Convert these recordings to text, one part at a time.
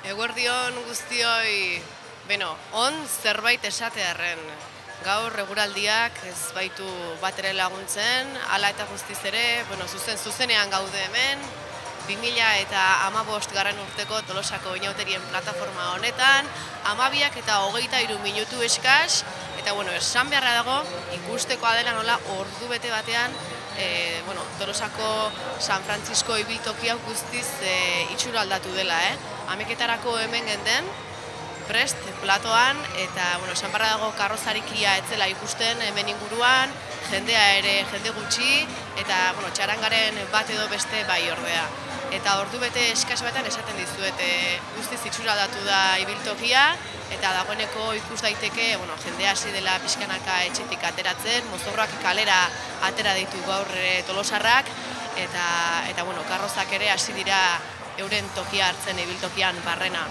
Eguerdion guztioi, on zerbait esatearren. Gaur eguraldiak ez baitu batere laguntzen, hala eta guztiz ere, zuzenean gaude hemen, 2015 garren urteko Tolosako inauterien plataforma honetan, 12 eta 23 minutu eskas, eta esan beharra dago, ikustekoa dela nola ordu bete batean, Tolosako San Francisco ibiltokia guztiz itxura aldatu dela, Ameketarako hemen genden, prest, platoan, eta esan beharra dago karrozarikia etzela ikusten hemen inguruan, jende gutxi, eta txarangaren bat edo beste bai ordea. Eta ordu bete eskas batean esaten dizuet, guztiz itxura aldatu da ibiltokia, eta dagoeneko ikus daiteke, jendea hasi dela pixkanaka etxetik ateratzen, mozorroak kalera atera ditu gaur tolosarrak, eta karrozak ere hasi dira euren tokia hartzen ibiltokian barrena.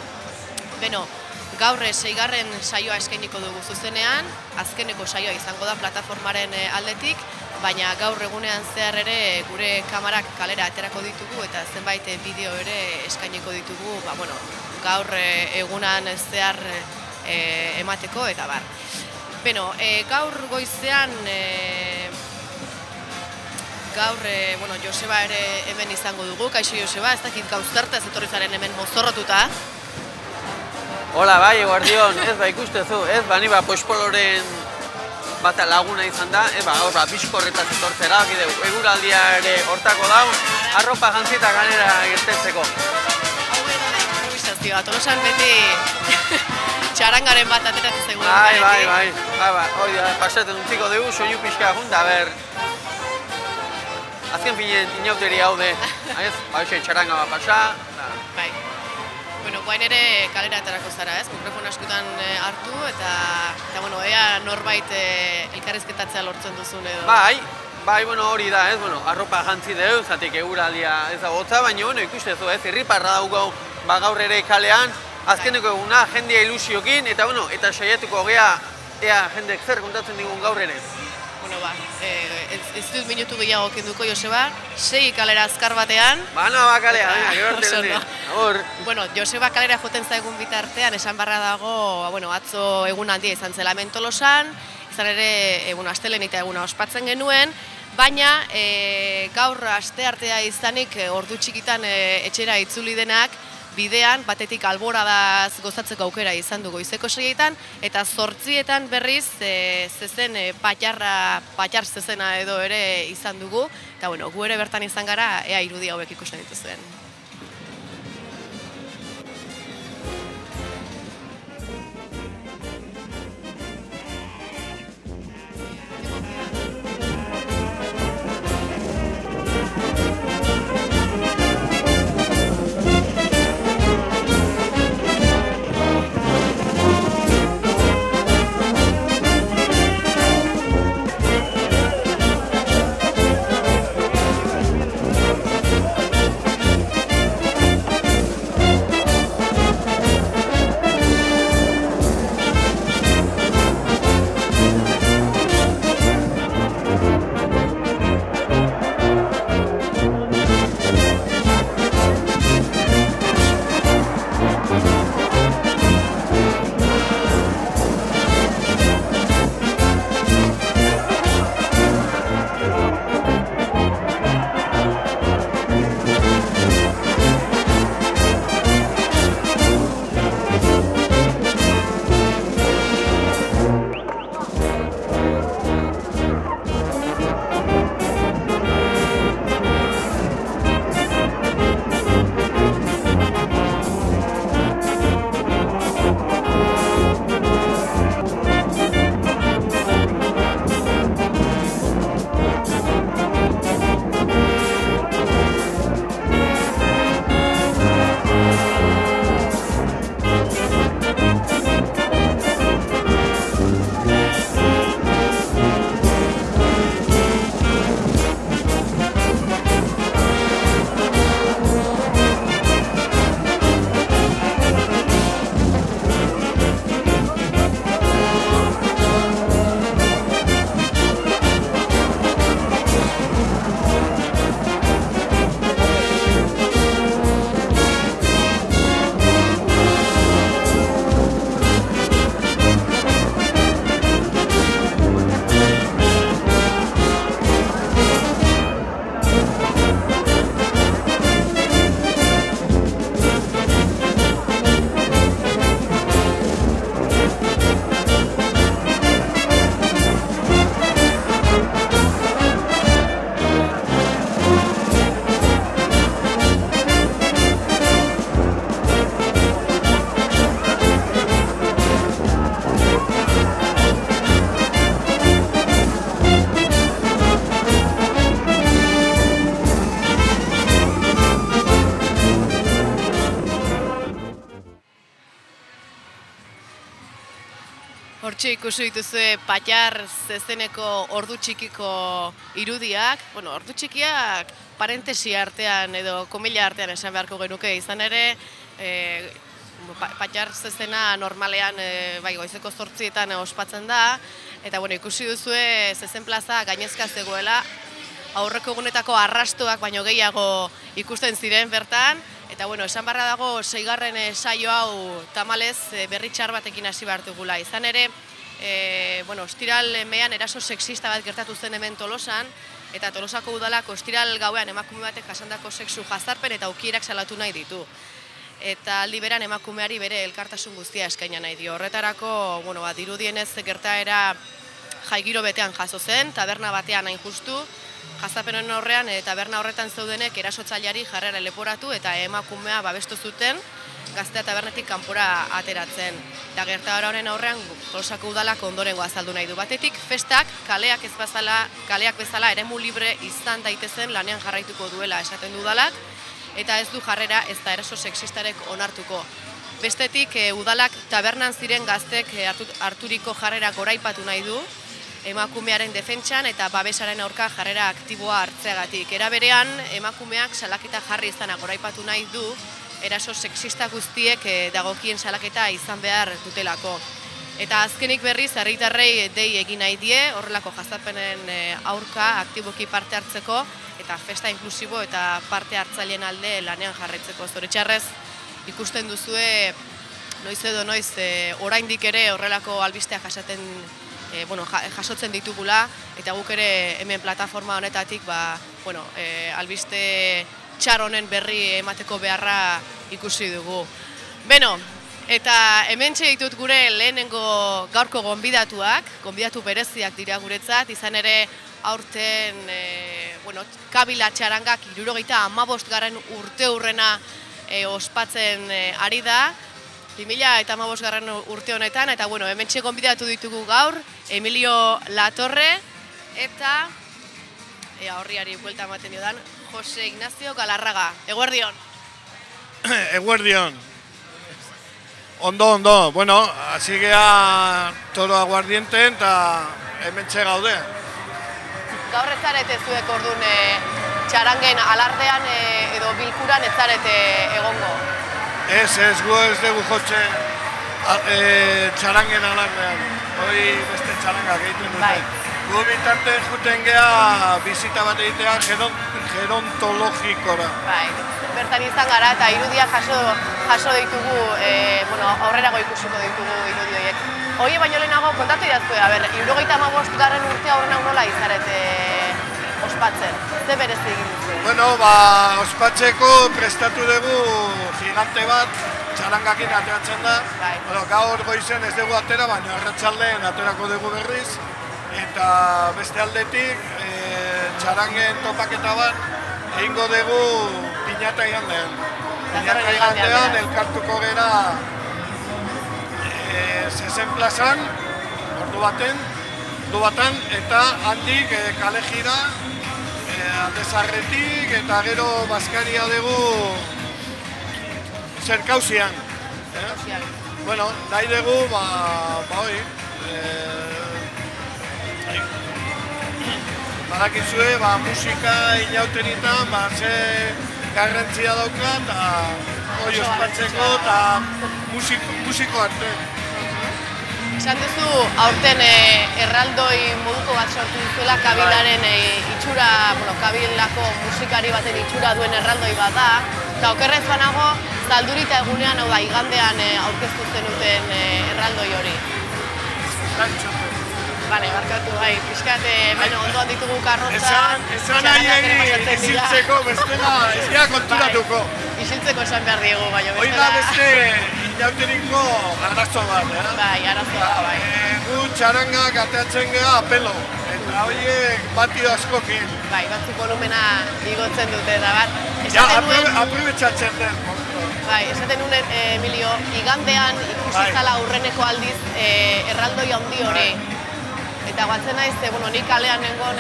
Gaur 6. saioa eskainiko dugu zuzenean, azkeneko saioa izango da plataformaren aldetik, baina gaur egunean zehar ere gure kamarak kalera aterako ditugu eta zenbait bideo ere eskainiko ditugu, gaur egunan zehar emateko eta bar. Gaur goizean, Joseba ere hemen izango dugu, kaixo Joseba, ez dakit gauzterta ez etorri zaren hemen mozorrotuta. Hola, bai, eguerdion, ez ikustezu, ez ni pospoloren bata laguna izan da, bizkorretaz etortzera, eguraldia ere hortako dau, arropa jantzita ganera gertetzeko. Hau da improvisazioa, Tolosan beti txarangaren bat ateratzen zegoen. Bai, hori da, pasatzen utziko dugu, soinu pixka junta, azken finen inauteri haude, txaranga bat pasa. Bai. Guain ere kalera aterako zara, mikrofon askutan hartu, eta ea norbait elkarrizketatzea lortzen duzun edo. Bai, hori da, arropa jantzi dugu, zatik eguraldia ez da gotza, baina ikustezu, irriparra daugo gaur ere kalean, azkeneko eguna, jendea ilusiokin, eta saiatuko gea, ea jendek zer kontatzen digun gaur ere. Ez dut minutu gehiago kenduko, Joseba, 6 kalera azkar batean. Kalea, Joseba kalera joten zaigun bitartean, esan barra dago, atzo egun handia izan zela hemen Tolosan, izan ere, astelehen eta eguna ospatzen genuen, baina gaur asteartea izanik ordu txikitan etxera itzuli denak, bidean, batetik alboradaz gozatzeko aukera izan du goizeko 6etan, eta 8etan berriz zezen patxar zezena edo ere izan dugu, eta gu ere bertan izan gara, ea irudi hauek ikusten dituzuen. Hortxe ikusi dituzue Patxar zezeneko ordu txikiko irudiak. Bueno, ordu txikiak parentesi artean edo komila artean esan beharko genuke, izan ere Patxar zezena normalean goizeko 8etan ospatzen da, eta ikusi duzue zezen plaza gainezka zegoela, aurreko egunetako arrastoak baino gehiago ikusten ziren bertan, eta esan barra dago 6. saio hau tamalez berri txar batekin hasi behar dugula. Izan ere, ostiral mean eraso sexista bat gertatu zen hemen Tolosan, eta Tolosako udalak ostiral gauean emakume batek jasandako sexu jazarpen eta ukierak salatu nahi ditu. Eta aldi beran emakumeari bere elkartasun guztia eskaina nahi dio. Horretarako, dirudienez gertaera jaigiro betean jaso zen, taberna batean hain justu, jazapenen horrean taberna horretan zeudenek erasotzaileari jarrera leporatu eta emakumea babestu zuten gaztea tabernetik kanpora ateratzen. Eta gertaera honen aurrean Tolosako udalak ondorengo azaldu nahi du. Batetik, festak kaleak bezala eremu libre izan daitezen lanean jarraituko duela esaten du udalak, eta ez du jarrera ez da eraso sexistarek onartuko. Bestetik, udalak tabernan ziren gaztek harturiko jarrera goraipatu nahi du, emakumearen defentsan eta babesaren aurka jarrera aktiboa hartzeagatik. Era berean, emakumeak salaketa jarri izana goraipatu nahi du, eraso sexista guztiek dagokien salaketa izan behar dutelako. Eta azkenik berriz, herritarrei dei egin nahi die, horrelako jazarpenen aurka aktiboki parte hartzeko, eta festa inklusibo eta parte hartzaileen alde lanean jarraitzeko. Zoritxarrez, ikusten duzue, noiz edo noiz, oraindik ere horrelako albisteak jasotzen ditugula, eta guk ere hemen plataforma honetatik albiste txar honen berri emateko beharra ikusi dugu. Beno, eta hementxe ditut gure lehenengo gaurko gonbidatu bereziak dira guretzat, izan ere aurten Kabila txarangak 75. urte hurrena ospatzen ari da, 2015. urte honetan, eta hementxe gonbidatu ditugu gaur, Emilio Latorre, eta horriari buelta ematen diodan, Jose Ignacio Galarraga. Eguerdion. Eguerdion. Ondo. Bueno, hasi gea toro aguardienten eta hementxe gaude. Gaur ez zarete zuek orduan txarangen alardean edo bilkuran ez zarete egongo? Ez gu ez dugu jotxe txarangen alardean. Hoi beste txarangak egiten dute. Gu bitarte juten gea bizita bat egitea gerontologikora. Bertan izan gara eta irudiak jaso ditugu, aurrerago ikusiko ditugu irudi horiek. Hoi baino lehenago kontatu idaztu, 75. urte aurrena nola izarete ospatzen? Ze berezi egin duzu? Ospatzeko prestatu dugu gigante bat, txarangakin ateratzen da. Gaur goizen ez dugu atera, baina arratsaldean aterako dugu berriz. Eta beste aldetik, txarangen topaketa bat, egingo dugu piñata igandean. Piñata igandean elkartuko gera zezen plazan, ordu batan, eta handik kale jira, aldezarretik, eta gero bazkaria dugu zerkauzian. Nahi dugu, badakizue, musika inauteritan, ze garrantzia dauka, eta hori ospatzeko, eta musiko arte. Esan duzu, aurten erraldoi moduko bat sortu duzuela kabilaren itxura, kabilako musikari baten itxura duen erraldoi bat da, eta okerrez banago, zaldurita egunean, hau da, igandean aurkeztu zenuten erraldoi hori. Barkatu, pixkat, ondoan ditugu karrotzan, txarangak ere pasatzen dira. Isiltzeko, bestela, ez gara konturatuko. Isiltzeko esan behar diegu, baina bestela. Hoi da beste inauteriko arazo bat, arazoa da, Gu txarangak ateatzen gara apelo, eta horiek batido askokin. Batzuk volumena igotzen dute, eta bat. Aprobetxatzen den. Esaten nuen, Emilio, igandean ikusi zala aurreneko aldiz erraldoi handi hori. Eta guatzen naiz, nik kalean nengoen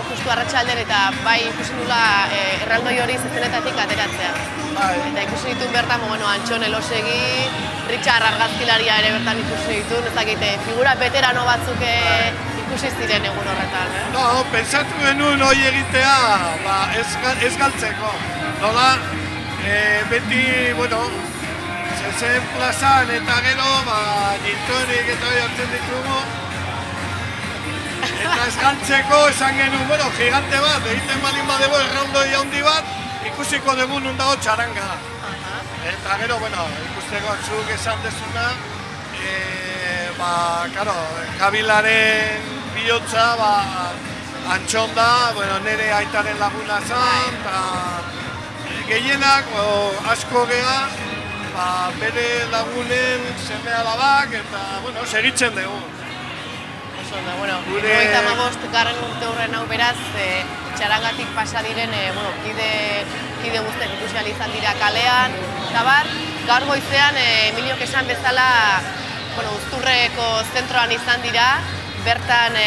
justu arratsaldean eta ikusi nula erraldoi hori zezenetatik ateratzea. Eta ikusi ditun bertan, Antxon Elosegi, Richard argazkilaria ere bertan ikusi ditun, ez dakite, figura veterano batzuk ikusi ziren egun horretan. No, pentsatu genuen hori egitea ez galtzeko. Nola, beti, zezen plazan eta gero, gintonik eta hori hartzen ditugu. Eta ez galtzeko esan genuen, gigante bat, egiten balin badego erraundoi handi bat, ikusiko dugu nun dago txaranga. Eta gero, ikusteko zuk esan dezuna, Kabilaren bihotza Antxon da, nire aitaren laguna zan, eta gehienak asko geha, bere lagunen seme alabak, eta segitzen dugu. Hogeita hamabost garren urte horren hau beraz, txarangatik pasa diren kide guztiak ikusi ahal izan dira kalean, eta gaur goizean Emiliok esan bezala Uzturreko zentroan izan dira, bertan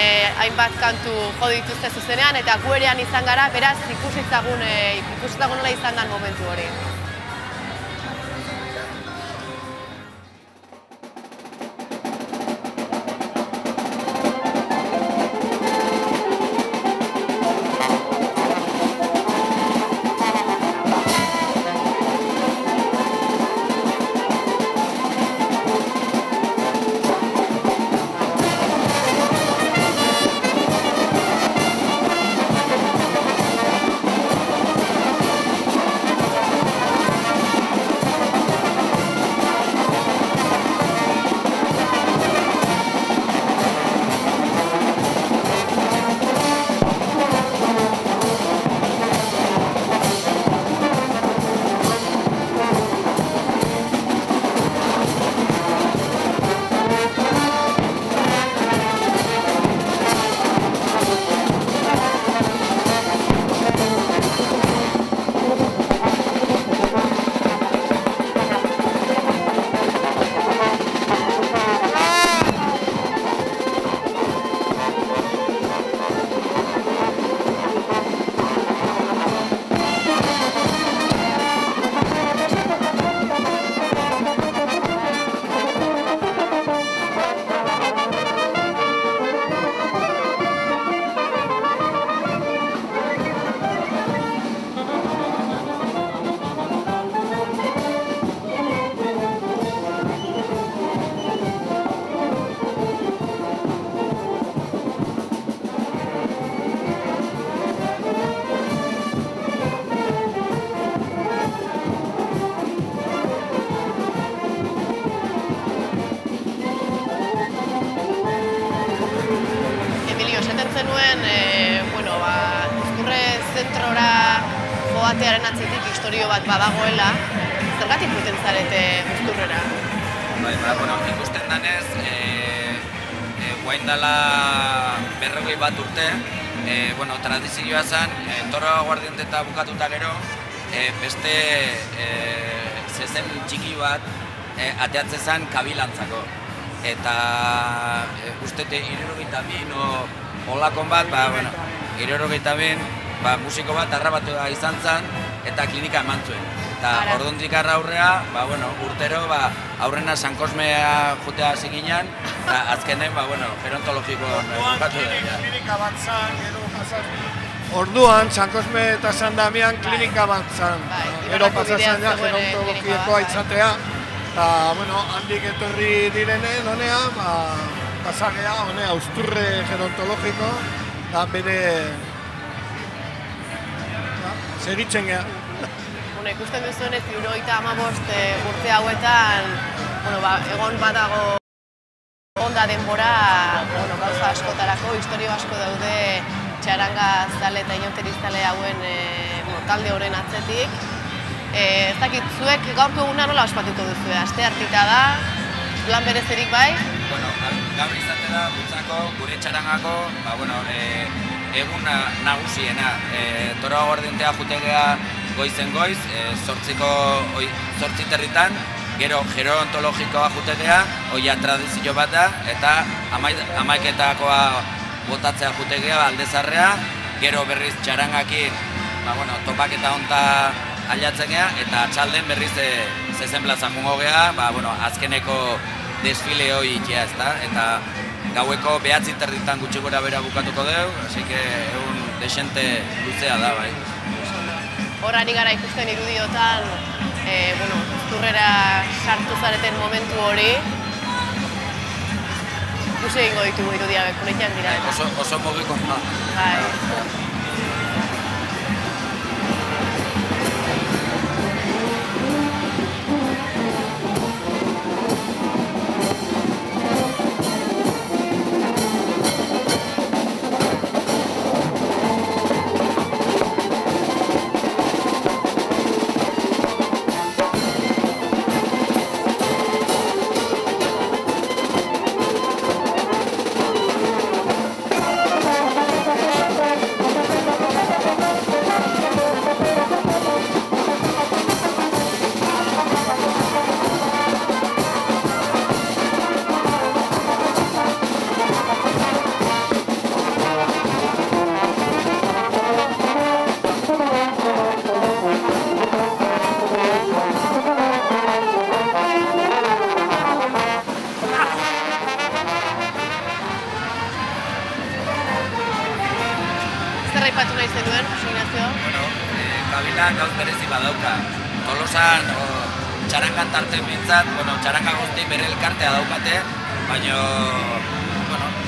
hainbat kantu jo dituzte zuzenean, eta gu erean izan gara, beraz ikusizagun nola izan den momentu hori. joatearen atzetik historio bat badagoela, zergatik joaten zarete Uzturrera? Ikusten danez, guain dela 40 bat urte, tradizioa zen, toro aguardiente bukatuta gero, beste zezen txiki bat ateatzen zen kabilantzako. Eta ustete 62 olakon bat, 62 musiko bat arrabatua izan zen eta klinika eman zuen. Eta ordundik aurrea, urtero aurrena San Kosmea jotea hasi ginen, eta azkenen gerontologiko bukatu da. Klinika bat zen, gero pasatu. Orduan, San Kosme eta San Damian klinika bat zen. Gero pasatzen ja gerontologikoa izatea. Eta, handik etorri direnen, honea, pasagea, honea, Uzturre gerontologiko, da bere segitzen geha. Ikusten duzuenez, 75 urte hauetan, egon badago onda denbora gauza askotarako, historio asko daude txaranga zale eta inauterizale hauen talde horren atzetik. Ez dakit, zuek gaurko eguna nola ospatuko duzu, aste hartita da, plan berezerik bai? Gaur izate da, butzako, gure txarangako, egun nagusiena. Toro aguardientea jutegea goizen goiz, 8 territan, gero gerontologikoa jutegea, oia tradizio bat da, eta 11etakoa botatzea jutegea aldezarrea, gero berriz txarangakin topaketa honta ailatzen gea, eta atxalden berriz zezen plaza jungo gea, azkeneko desfile hori ikia, ezta? Eta gaueko 9:30 gutxi gora bera bukatuko dugu, así que egun desente luzea da, bai. Horari gara ikusten irudiotan, Zurrera sartu zareten momentu hori, ikusi egingo ditugu irudia bekunetiak dira. Oso mogiko. Bai. Kabila gauz berezi badauka. Tolosan txarangan tarte bintzat, txaranga guzti bere elkartea daukate, baina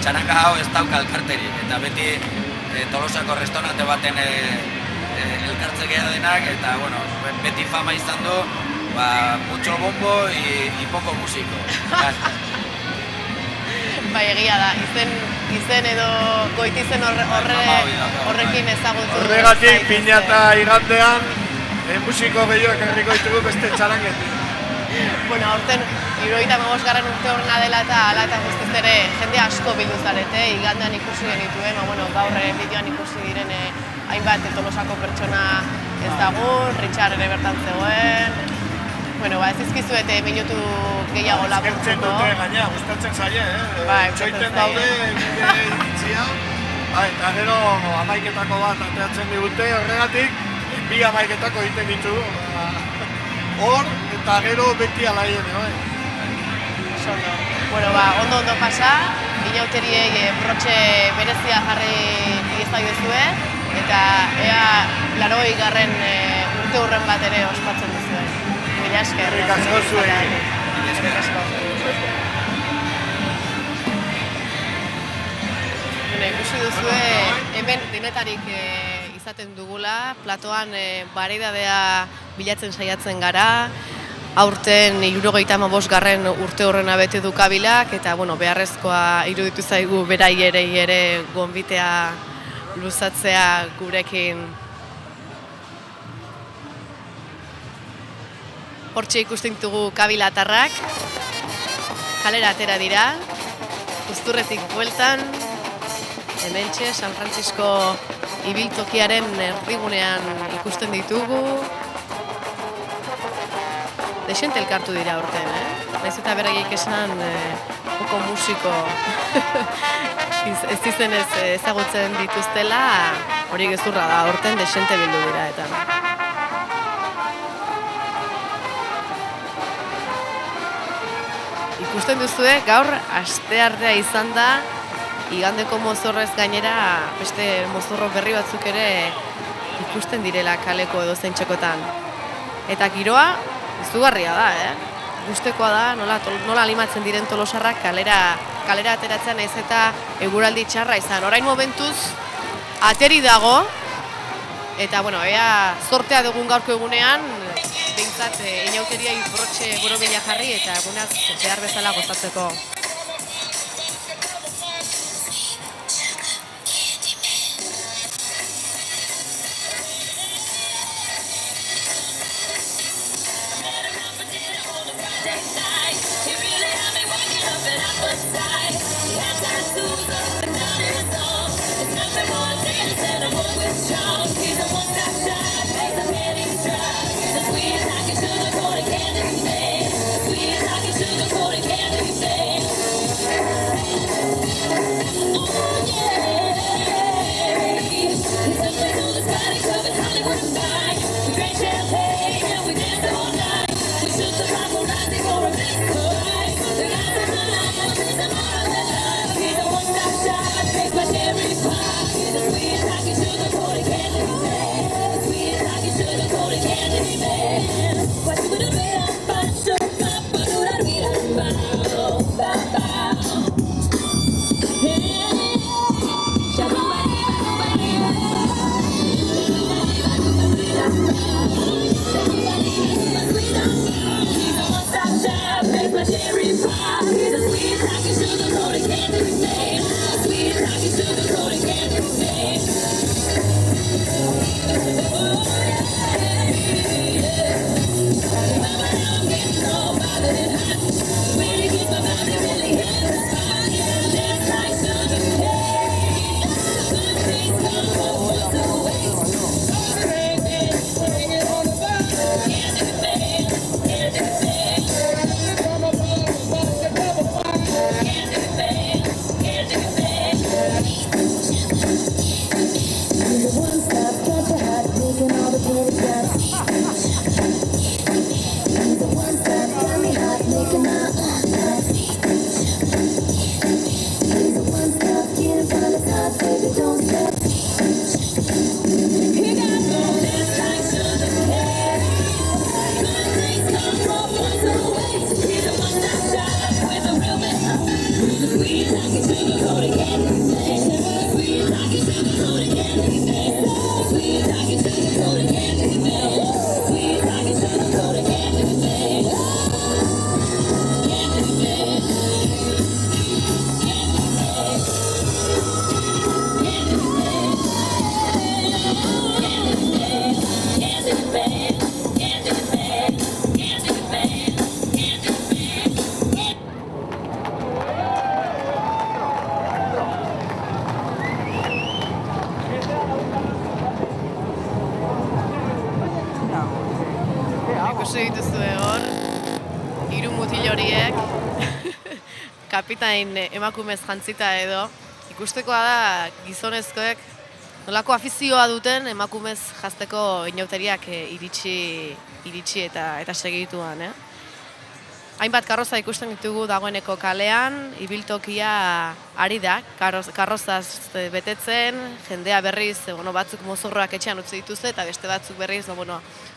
txaranga hau ez dauka elkarterik. Eta beti Tolosako restaurante baten elkartze geha denak, eta beti fama izan du, mucho bombo y poco músico. Bai, egia da, izen edo goitizen horrekin ezagutu. Horregatik, piñata igandean, musiko gehiago ekarriko ditugu beste txarangetik. Aurten, 75. urte horrena dela eta ala eta guztiz ere jende asko bildu zarete, igandean ikusi genituen, gaur bideoan ikusi diren hainbat Tolosako pertsona ezagun, Richard ere bertan zegoen. Ez izkizuete minutu gehiago laburtuko. Eskertzen dute gaina, gustatzen zaie, txoiten daude bide iritzia. Eta gero 11etako bat ateatzen digute, horregatik, 2 11etako egiten ditu. Hor, eta gero beti alaien, Ondo pasa, inauteriei brotxe berezia jarri iezagozue, eta ea 80. urte hurren bat ere ospatzen duzuen. Mila esker. Eskerrik asko zuen. Eskerrik asko. Ikusi duzue, hemen denetarik izaten dugula, platoan bareidadea bilatzen saiatzen gara, aurten 75. urte horrena bete du Kabilak, eta beharrezkoa iruditu zaigu beraiei ere gonbitea luzatzea gurekin. Hortxe ikusten ditugu kabilatarrak, kalera atera dira, Uzturretik bueltan, hementxe San Francisco ibiltokiaren erdigunean ikusten ditugu. Desente elkartu dira aurten, Naiz eta beraiek esan poko musiko ez izenez ezagutzen dituztela, hori gezurra da, aurten desente bildu dira eta. Ikusten duzue, gaur asteartea izan da, igandeko mozorrez gainera beste mozorro berri batzuk ere ikusten direla kaleko edo zeintxekotan. Eta giroa izugarria da, Gustekoa da, nola animatzen diren tolosarrak kalera ateratzen naiz eta eguraldi txarra izan. Orain momentuz, ateri dago, eta ea zortea dugun gaurko egunean, behintzat inauteriai brotxe borobila jarri eta egunaz behar bezala gozatzeko. Sweet talking to the cold and candy. Ikusi dituzue hor, hiru mutil horiek, kapitain emakumez jantzita edo, ikustekoa da gizonezkoek nolako afizioa duten emakumez jazteko inauteriak iritsi eta segituan. Hainbat karroza ikusten ditugu dagoeneko kalean, ibiltokia ari da, karrozaz betetzen, jendea berriz, batzuk mozorroak etxean utzi dituzte, eta beste batzuk berriz,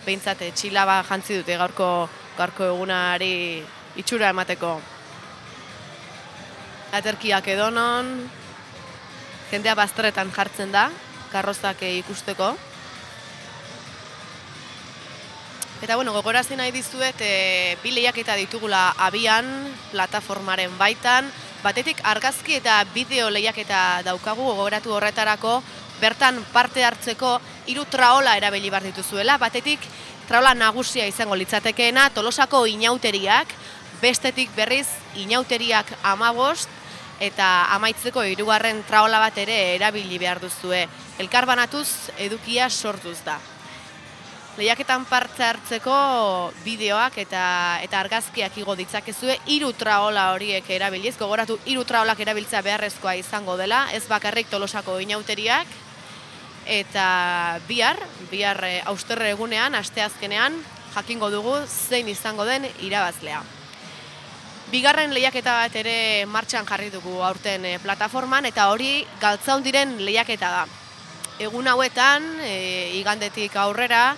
behintzat txilaba jantzi dute gaurko egunari itxura emateko. Aterkiak edonon, jendea bazterretan jartzen da, karrozak ikusteko. Eta gogorazi nahi dizuet, bi lehiaketa ditugula abian, plataformaren baitan. Batetik argazki eta bideo lehiaketa daukagu, gogoratu horretarako, bertan parte hartzeko 3 traola erabili behar dituzuela. Batetik traola nagusia izango litzatekeena, Tolosako inauteriak, bestetik berriz inauteriak 15, eta amaitzeko 3. traola bat ere erabili behar duzue. Elkarbanatuz edukia sortuz da. Lehiaketan parte hartzeko bideoak eta argazkiak igo ditzakezue 3 traola horiek erabiliz. Gogoratu 3 traolak erabiltzea beharrezkoa izango dela, ez bakarrik Tolosako inauteriak. Eta bihar austerre egunean, asteazkenean, jakingo dugu zein izango den irabazlea. Bigarren lehiaketa bat ere martxan jarri dugu aurten plataforman, eta hori Galtzaundiren lehiaketa da. Egun hauetan, igandetik aurrera,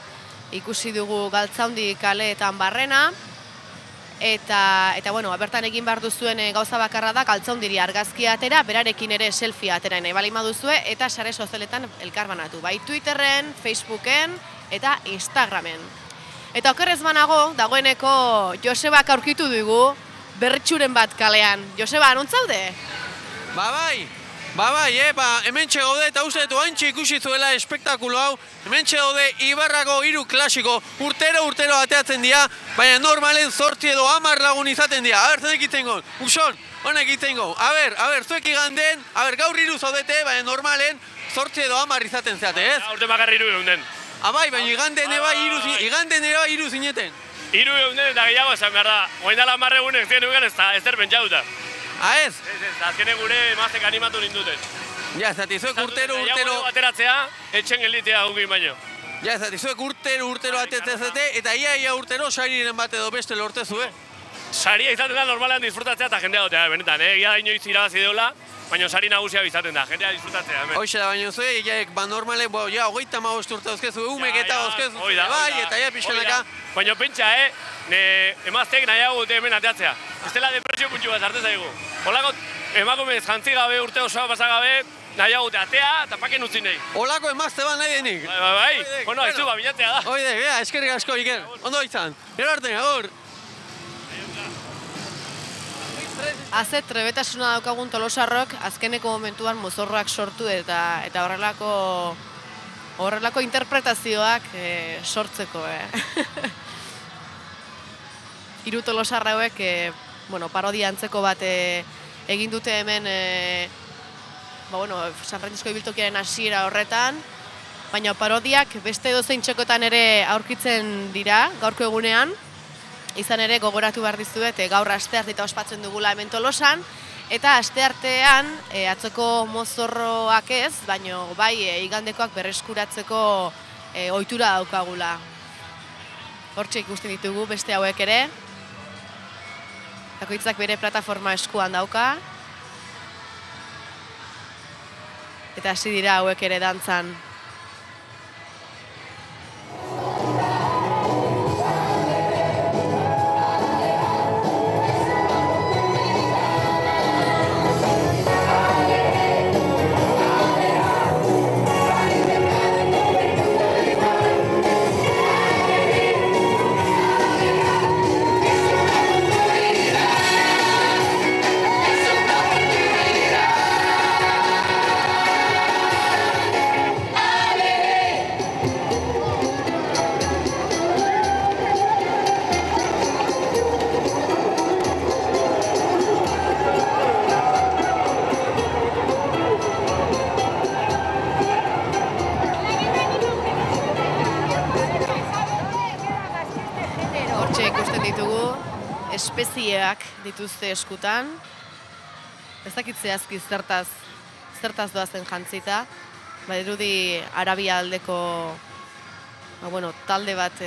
ikusi dugu Galtzaundi kaleetan barrena, eta bertan egin behar duzuen gauza bakarra da Galtzaundiri argazkia atera, berarekin ere selfie atera nahi baldin baduzue, eta sare sozialetan elkarbanatu, bai Twitterren, Facebooken eta Instagramen. Eta okerrez banago, dagoeneko Josebak aurkitu dugu, berritxuren bat kalean. Joseba, non zaude? Hementxe gaude eta uste dut haintxe ikusi zuela espektakulo hau. Hementxe gaude Ibarrako 3 klasiko urtero ateatzen dira, baina normalen 8 edo 10 lagun izaten dira. Zer egiten gon? Uxon, honek egiten gon. Zuek iganden, gaur 3 zaudete, baina normalen 8 edo 10 izaten zeate, ez? Urte bakarri 3 geunden. Baina iganden eba 3 zineten. 3 geunden eta gehiago esan behar da. Oindala 10 egunek zien euken ez zer pentsauta. Ez? Azkene gure emaztek animatu ninduten. Ja, zati, zuek urtero... ateratzea, etxen gelditea gukin baino. Ja, zati, zuek urtero atetzezete, eta ia urtero sariren bat edo beste lortezu, Saria izaten da normalean disfrutatzea eta jendea gotea, benetan, Ia inoiz irabazi deula, baina sari nagusia bizaten da, jendea disfrutatzea hemen. Hoxe da, baina zue, iaiek, normale, ja, 35 urte dauzkezu, umek eta dauzkezu, bai, eta ja pixkanaka. Baina pentsa, emazteek nahiago dute hemen ateatzea. Ez dela depresio puntxu bat arte zaigu. Holako emakumez jantzi gabe, urte osoa pasa gabe, nahiago dute atea eta paken utzi nahi. Holako emazte bat nahi denik. Bai, bueno, haizu bilatzea da. Oide, bea, eskerrik asko, Iker. Ondo izan. Gero arte, agur. Haze trebetasuna daukagun Tolosarrok azkeneko momentuan mozorroak sortu eta horrelako interpretazioak sortzeko. Hiru Tolosarra hauek parodia antzeko bat egin dute hemen San Francisco ibiltokiaren hasiera horretan, baina parodiak beste edozein txokotan ere aurkitzen dira gaurko egunean. Izan ere gogoratu behar dizuet gaur asteartea ospatzen dugula hemen Tolosan, eta asteartean atzoko mozorroak ez, baina bai igandekoak berreskuratzeko ohitura daukagula. Hortxe ikusten ditugu beste hauek ere. Bakoitzak bere plataforma eskuan dauka. Eta hasi dira hauek ere dantzan. Espezieak dituzte eskutan, ez dakit zehazki zertaz doazen jantzita, badirudi Arabia aldeko talde bat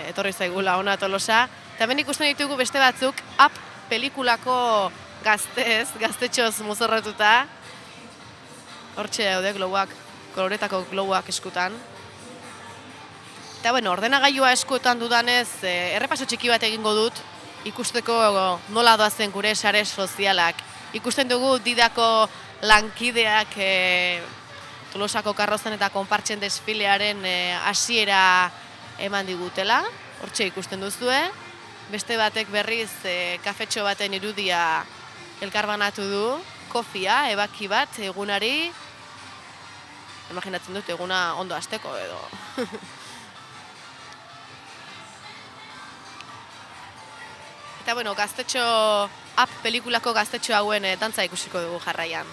etorri zaigula hona Tolosa, eta hemen ikusten ditugu beste batzuk Up pelikulako gaztetxoz mozorratuta, hortxe daude globoak, koloretako globoak eskutan. Eta ordenagailua eskuetan dudanez, errepaso txiki bat egingo dut, ikusteko nola doazen gure sare sozialak. Ikusten dugu Didako lankideak Tolosako karrozan eta konpartxen desfilearen hasiera eman digutela. Hortxe ikusten duzue. Beste batek berriz kafetxo baten irudia elkarbanatu du. Kofia, ebaki bat, egunari. Imaginatzen dut eguna ondo hasteko edo. Eta gaztetxo, Up pelikulako gaztetxo hauen dantza ikusiko dugu jarraian.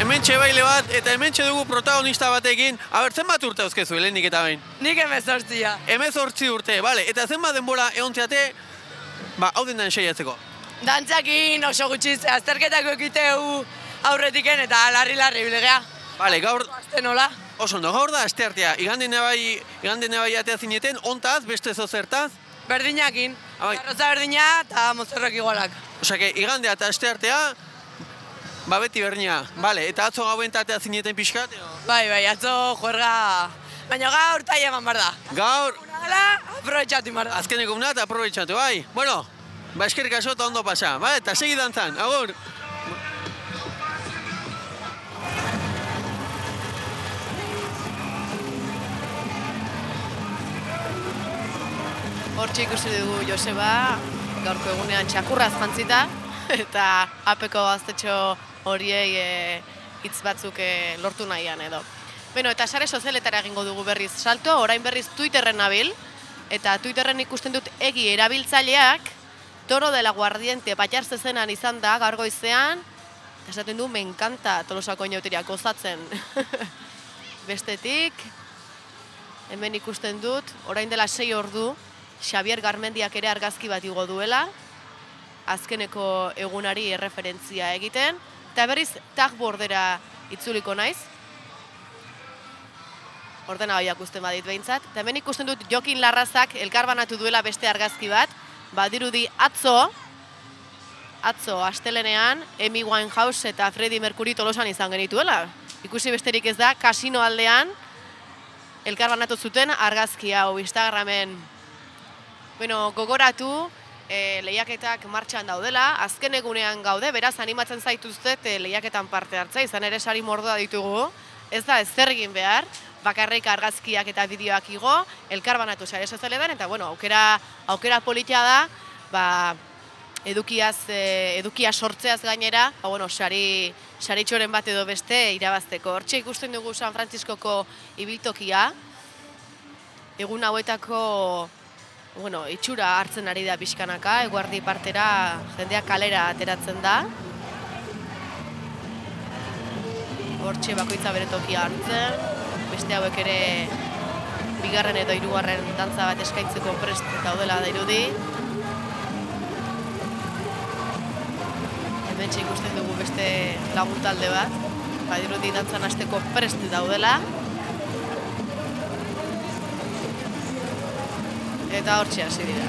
hementxe baile bat, eta hementxe dugu protagonista batekin. Aber, zenbat urte euskezu, helenik eta bain? Nik 18. 18 urte, bale. Eta zenbat denbora egontzeate, hau dendan seiatzeko? Dantzakin oso gutxiz, azterketako ekiteu aurretiken eta larri-larri bilegea. Bale, gaur... Azte nola? Oso ondo, gaur da asteartea. Igande nebai atea zineten, ontaz, beste zozertaz? Berdinakin. Abai. Arroza berdina eta mozorrok igualak. Osake, igandea eta asteartea, beti berdina. Bale, eta atzo gauen atea zineten pixkat? Bai, atzo juerga... Baina gaur taia eman bar da. Gaur... Gala, aprobetxatu bar da. Azkeneko una eta aprobetxatu, bai. Bueno, eskerrik asko eta ondo pasa, bai, eta segi dantzan, agur. Hortxe ikusi dugu Joseba, gaurko egunean txakurraz jantzita, eta apeko gaztetxo horiei hitz batzuk lortu nahian edo. Beno, eta sare sozialetara egingo dugu berriz salto, orain berriz Twitterren nabil, eta Twitterren ikusten dut egi erabiltzaileak, Toro de la Guardiente Patxar zezenan izan da gaur goizean, eta esaten du, me encanta Tolosako inauteria gozatzen. Bestetik, hemen ikusten dut, orain dela 6 ordu, Xavier Garmendiak ere argazki bat igo duela, azkeneko egunari erreferentzia egiten, eta berriz tagbordera itzuliko naiz, ordena hoiak usten badit behintzat, eta hemen ikusten dut Jokin Larrazak elkarbanatu duela beste argazki bat, badirudi atzo astelenean, Amy Winehouse eta Freddie Mercury Tolosan izan genituela. Ikusi besterik ez da, kasino aldean, elkarbanatu zuten argazki hau Instagramen. Bueno, gogoratu, lehiaketak martxan daudela, azken egunean gaude, beraz animatzen zaituztet lehiaketan parte hartza, izan ere sari mordoa ditugu, ez da ez zer egin behar, bakarrik argazkiak eta bideoak igo, elkarbanatu sare sozialetan, eta bueno, aukera politia da, edukia sortzeaz gainera, saritxoren bat edo beste irabazteko. Hortxe ikusten dugu San Frantziskoko ibiltokia, egun hauetako itxura hartzen ari da pixkanaka, eguerdi partera jendeak kalera ateratzen da. Hortxe bakoitza bere tokia hartzen, beste hauek ere bigarren edo hirugarren dantza bat eskaintzeko prest daudela dirudi. Hementxe ikusten dugu beste lagun talde bat, badirudi dantzan hasteko prest daudela. Eta hortxe hasi dira.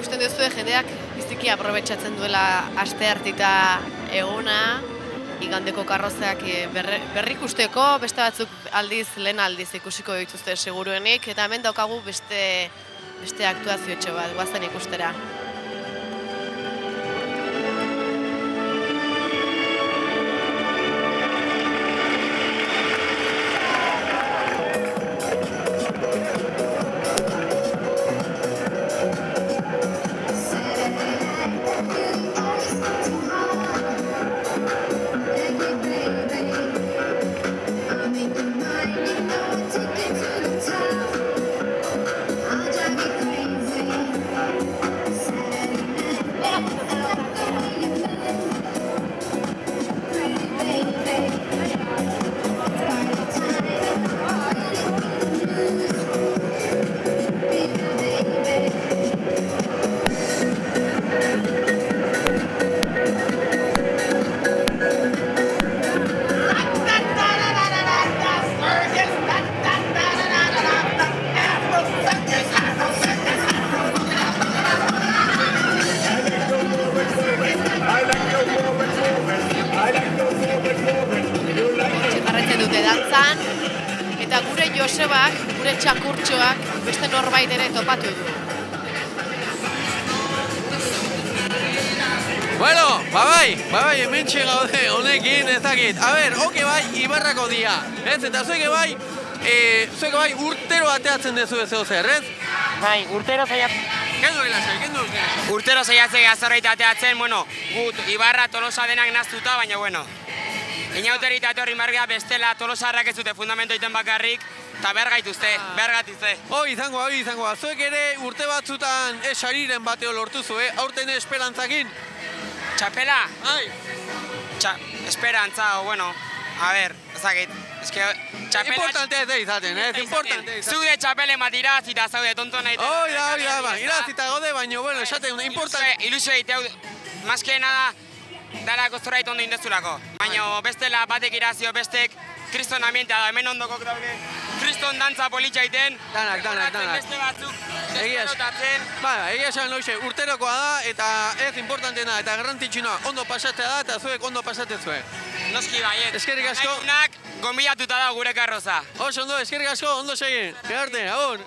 ikusten duzue jendeak biziki aprobetxatzen duela asteartita eguna, igandeko karrozeak berrikusteko, beste batzuk aldiz, lehen aldiz ikusiko dituzte seguruenik, eta hemen daukagu beste aktuaziotxo bat, guazen ikustera. Eta gure Josebak, gure txakurtxoak, beste norbait ere topatu du. Bueno, bai, hementxe gaude honekin ezakit. A ber, oke bai, Ibarrako dia. Ez, eta zueke bai, urtero ateatzen dezu ez zer, ez? Bai, urtero saiatzen. Urtero saiatzen azarrait ateatzen, bueno, gut Ibarra Tolosa denak naztuta, baina bueno. Inauterit atorri margia bestela Tolosarrak ez dute fundamento iten bakarrik, eta bergaituzte. Hoi izango. Zuek ere urte batzutan sariren bateo lortu zu, aurten esperantzakin? Txapela? Bai. Esperantza, bueno, a ber, ezakit. Importantea ez da izaten, importantea izaten. Zude txapele bat irazita zaude tonto nahi. Hoi da, irazita gaude, baina, bueno, esaten, importantea. Ilusio egiteu, maske nada, dara gozora ondo indezulako. Baina bestela batek irazio, bestek kriston ambientea da, hemen ondoko daude. Kriston dantza politxa iten. Danak. Beste batzuk, desperotatzen. Egia esan loixe, urterokoa da, eta ez importanteena, eta garrantzitsuna ondo pasatzea da, eta zuek ondo pasatzezue. Noski baiet. Eskerrik asko. Naikunak gonbidatuta da gure karroza. Oso ondo, eskerrik asko, ondo segin. Gerarte, agur.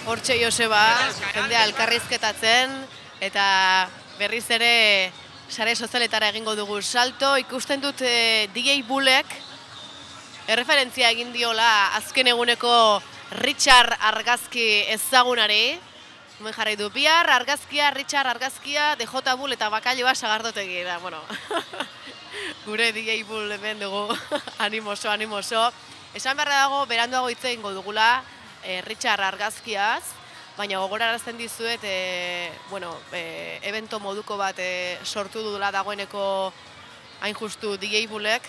Hortxe Joseba, jendea elkarrizketatzen, eta berriz ere sare sozialetara egingo dugu salto. Ikusten dut DJ Bullek erreferentzia egin diola azken eguneko Richard argazki ezagunari. Hemen jarri du, bihar argazkia, Richard argazkia, DJ Bull eta bakailoa sagardotegi da, bueno. Gure DJ Bull hemen dugu, animoso. Esan beharra dago, beranduago hitz egingo dugula Richard argazkiaz, baina gogorarazten dizuet, evento moduko bat sortu dudala dagoeneko hain justu DJ Bullek,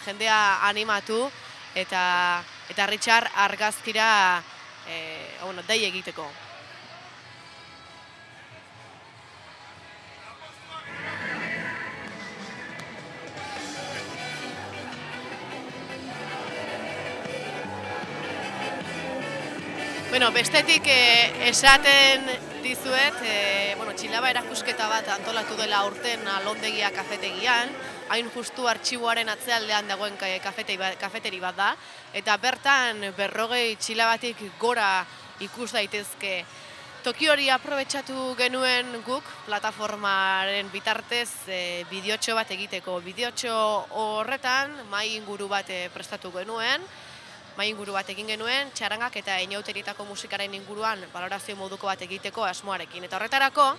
jendea animatu eta Richard argazkira dei egiteko. Bestetik esaten dizuet, txilaba erakusketa bat antolatu dela aurten Alondegia kafetegian, hain justu artxiboaren atzealdean dagoen kafeteri bat da, eta bertan 40 txilabatik gora ikus daitezke. Toki hori aprobetxatu genuen guk, plataformaren bitartez bideotxo bat egiteko. Bideotxo horretan, mai inguru bat prestatu genuen, egin genuen, txarangak eta inauterietako musikaren inguruan balorazio moduko bat egiteko asmoarekin. Eta horretarako,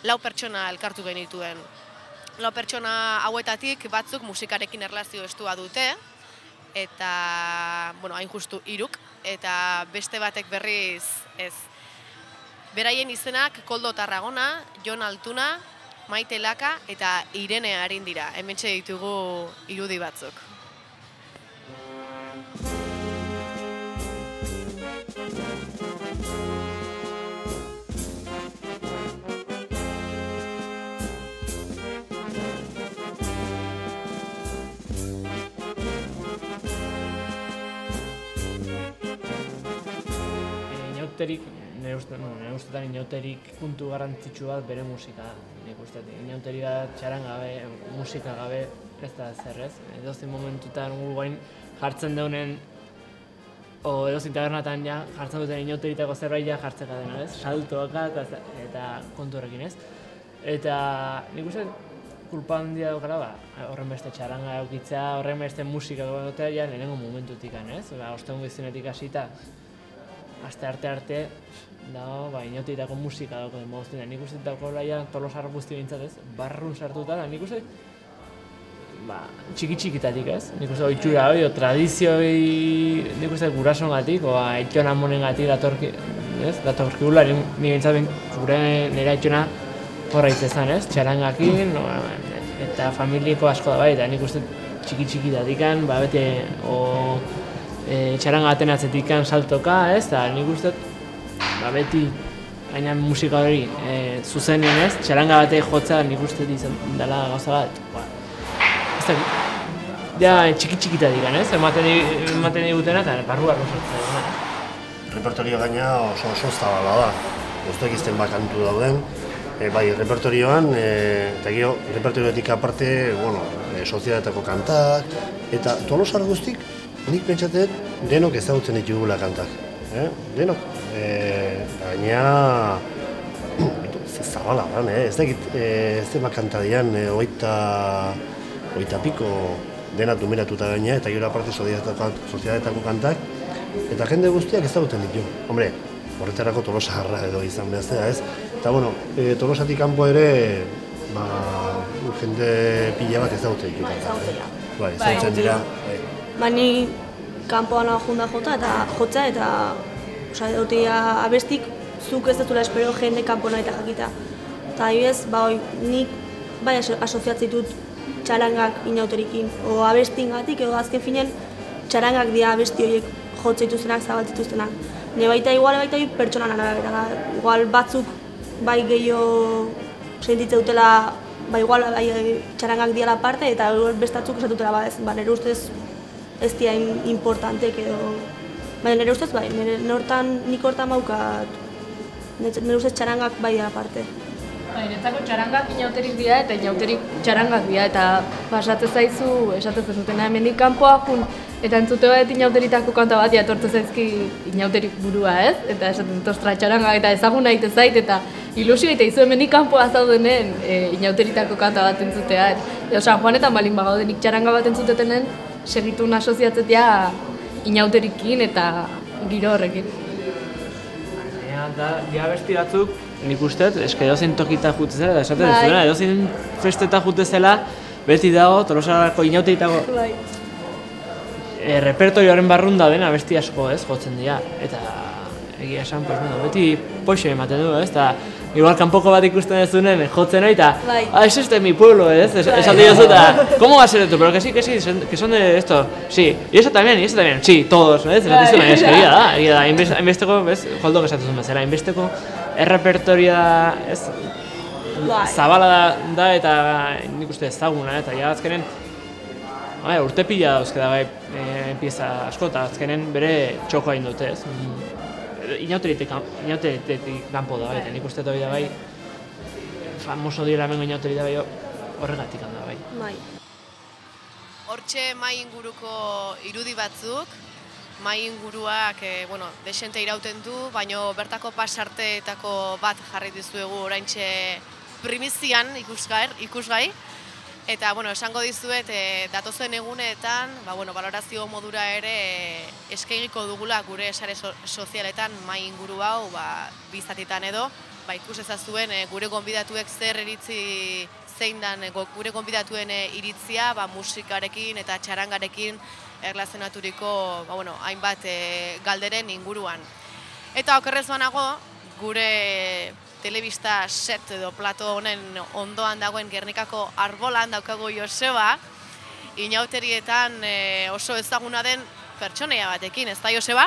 4 pertsona elkartu genituen. 4 pertsona hauetatik batzuk musikarekin erlazio estua dute, eta, hain justu 3, eta beste batek berriz ez. Beraien izenak Koldo Tarragona, Jon Altuna, Maite Laka eta Irene Arindira. Hementxe ditugu irudi batzuk. inauterik, nire ustetan inauterik puntu garrantzitsu bat bere musika da. Nik uste, inauteri bat txaran gabe, musika gabe, ez da zer ez. Edozein momentutan gu guain jartzen deunen, o edozein tabernatan ja jartzen duten inauteritako zerbait ja jartzeka dena, ez? Saltoaka eta kontu horrekin, ez? Eta nik uste, kulpa handia daukala, horren beste txaranga eukitzea, horren beste musika gogotea, ja lehenengo momentutik, ez? Ostegun gizinetik hasita, aste arte, dago, inauteritako musika dauko den moduzten. Nik uste daukala ja Tolosar guzti bintzat, ez? Barrun sartuta, da nik uste, txiki-txikitatik, ez? Nik uste oitxura hori, tradizio hori, nik uste gurasongatik, o aitxona monengatik datorkigula, nik bintzat gure nire aitxona horra itzezan, ez? Txarangakin, eta familieko asko da bai, eta nik uste txiki-txikitatikan, bete, txaranga atenatzetikan saltoka, ez? Eta nik uste, beti, gaina musika hori zuzenean, ez? Txaranga bate jotza nik uste izan dela gauza bat. Ez da, ja txiki-txikitatikan, ez? Ematen digutena eta barru sortzea dena. Repertorio gaina oso zabala da. Guztuak izten bakantu dauden. Bai, repertorioan, eta gero, repertorioetik aparte, sozialetako kantak, eta Tolosar guztik, nik pentsatet denok ezagutzen ditugula kantak. Denok. Gaina, zabala da, ez da kanta dian, oita piko dena dumeratuta gaina, eta gero aparte sozialetako kantak, eta jende guztiak ezagutzen ditu. Hombre, horretarako Tolosarra edo izan behaztea, ez? Eta, Tolosatik kanpo ere, jende pila bat ezagutzen ditu kantak. Bai, ezagutzen dira. Ni kanpoan junda jotza eta abestik zuk ez dutela espero jende kanpoan eta jakita. Eta adibidez, nik bai asoziatzen ditut txarangak inauterikin, o abestingatik edo azken finen txarangak dira abesti horiek jotze dituztenak, zabaltzituztenak. Ne baita pertsonan arabera, igual batzuk bai gehiago sentitzen dutela, igual txarangak diala parte eta bestatzuk esatutela nire ustez ez dira importantek edo. Nire ustez nik hortan baukat, nire ustez txarangak bai diala parte. Niretzako txarangak inauterik dira eta inauterik txarangak dira eta pasatzen zaizu, esatzen zutena hemendik kanpoa jun eta entzute bat inauteritako kanta bat etortu zaizki inauterik burua, ez? Eta esaten dut ostra txarangak eta ezagun nahi zait eta ilusio eta izu hemendik kanpoa zaudenen inauteritako kanta bat entzutea. Edo San Juanetan balin bagaudenik txaranga bat entzutetenen segitu asoziatzetea inauterikin eta giro horrekin. Dia besti batzuk, nik usteet, eske edozein tokita jute zela, esaten duzuena, edozein festeta jute zela, beti dago, Tolosarako inauteritako repertorioaren barrun dauden abesti asko, ez, jotzen dira. Eta egia esan, beti poxe ematen du, ez, eta igual kanpoko bat ikusten dezunen jotzen hori, eta es este mi pueblo, ez, esan diozu, eta ¿cómo va a ser esto? Pero que sí, que son de esto, sí, y eso también, sí, todos, ez, egia da, inbesteko, ez, Joldok esatuzun bezala, inbesteko errepertorioa, ez, zabala da eta nik uste ezaguna, eta ja azkenen, urte pila dauzke da pieza asko, eta azkenen bere txokoa indute, ez. Inauteritik kanpo da, eta nik uste hori da bai, famoso dira hemengo inauteri da bai horregatik da bai. Hortxe mai inguruko irudi batzuk, mai inguruak desente irauten du, baina bertako pasarteetako bat jarri dizuegu oraintxe primizian ikusgai. Eta, esango dizuet, datozen egunetan, balorazio modura ere eskaigiko dugula gure sare sozialetan mai inguru hau, bizatitan edo, ikus ezazuen gure gonbidatuek zer iritzi zein dan gure gonbidatuen iritzia, musikarekin eta txarangarekin erlazionaturiko, hainbat galderen inguruan. Eta okerrez banago, gure telebista set edo plato honen ondoan dagoen Gernikako Arbolan daukagu Joseba, inauterietan oso ezaguna den pertsonaia batekin, ez da Joseba?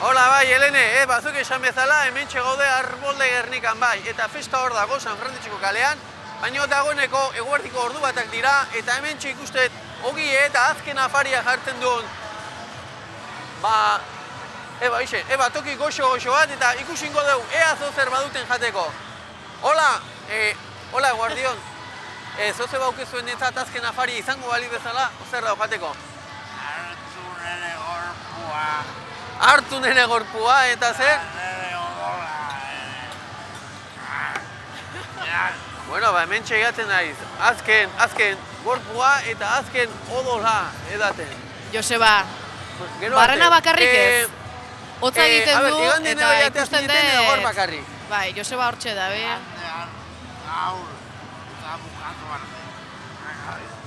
Hola bai, Helene, bazuk esan bezala, hementxe gaude Arbolde Gernikan bai, eta festa hor dago San Frantzisko kalean, baina dagoeneko eguerdiko ordu batak dira, eta hementxe ikustet ogi eta azken afaria jartzen duen toki goxo bat, eta ikusingo dugu, ea zozer baduten jateko. Hola, guardion. Zoze baukezuen netzat azken afari izango bali bezala, zer dago jateko? Hartu nire gorpua, eta zer? Bueno, hemen txegatzen naiz. Azken gorpua eta azken odola edaten. Joseba, barrena bakarrik ez. Hotza egiten du eta ikusten dut. Bai, Joseba hortxe da, be.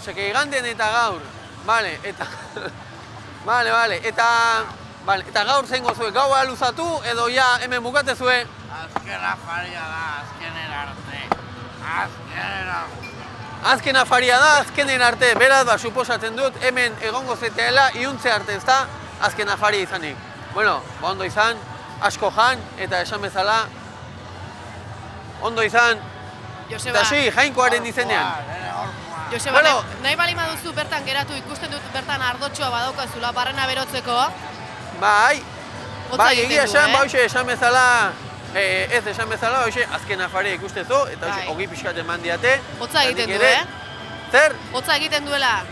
Seke igandean eta gaur. Bale, eta... Eta gaur zein gozue, gaua luzatu edo ja hemen bukate zue? Azken afaria da, azkenen arte. Azken afaria da, azkenen arte. Beraz, suposatzen dut, hemen egongo zeteela iuntze arte, ez da, azken afaria izanik. Bueno, ondo izan, asko jan, eta esan bezala, ondo izan, eta jainkoaren izenean. Joseba, nahi bali maduzu bertan geratu, ikusten dut bertan ardotxoa badaukazula, barrena berotzeko. Bai, egia esan, esan bezala, esan bezala, azken afaria ikustezu, eta ogi pixkat eman diate. Hotza egiten du, Zer? Hotza egiten duela.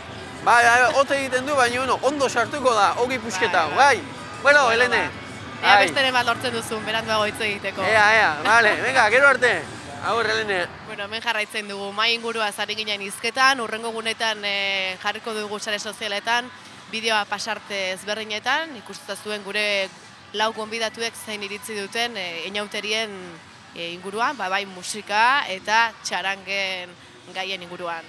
Bai, hotza egiten du, baina ondo sartuko da, ogi pixketa, bai. Bueno, Helene. Ea besteren bat lortzen duzun, beranduago hitz egiteko. Bale, venga, gero arte. Agur, Helene. Bueno, hemen jarraitzen dugu, mai ingurua zari ginen hizketan, urrengo gunetan jarriko dugu sare sozialetan, bideoa pasarte ezberdinetan, ikusten zuen gure lau gonbidatuek zein iritzi duten inauterien inguruan, bai musika eta txarangen gaien inguruan.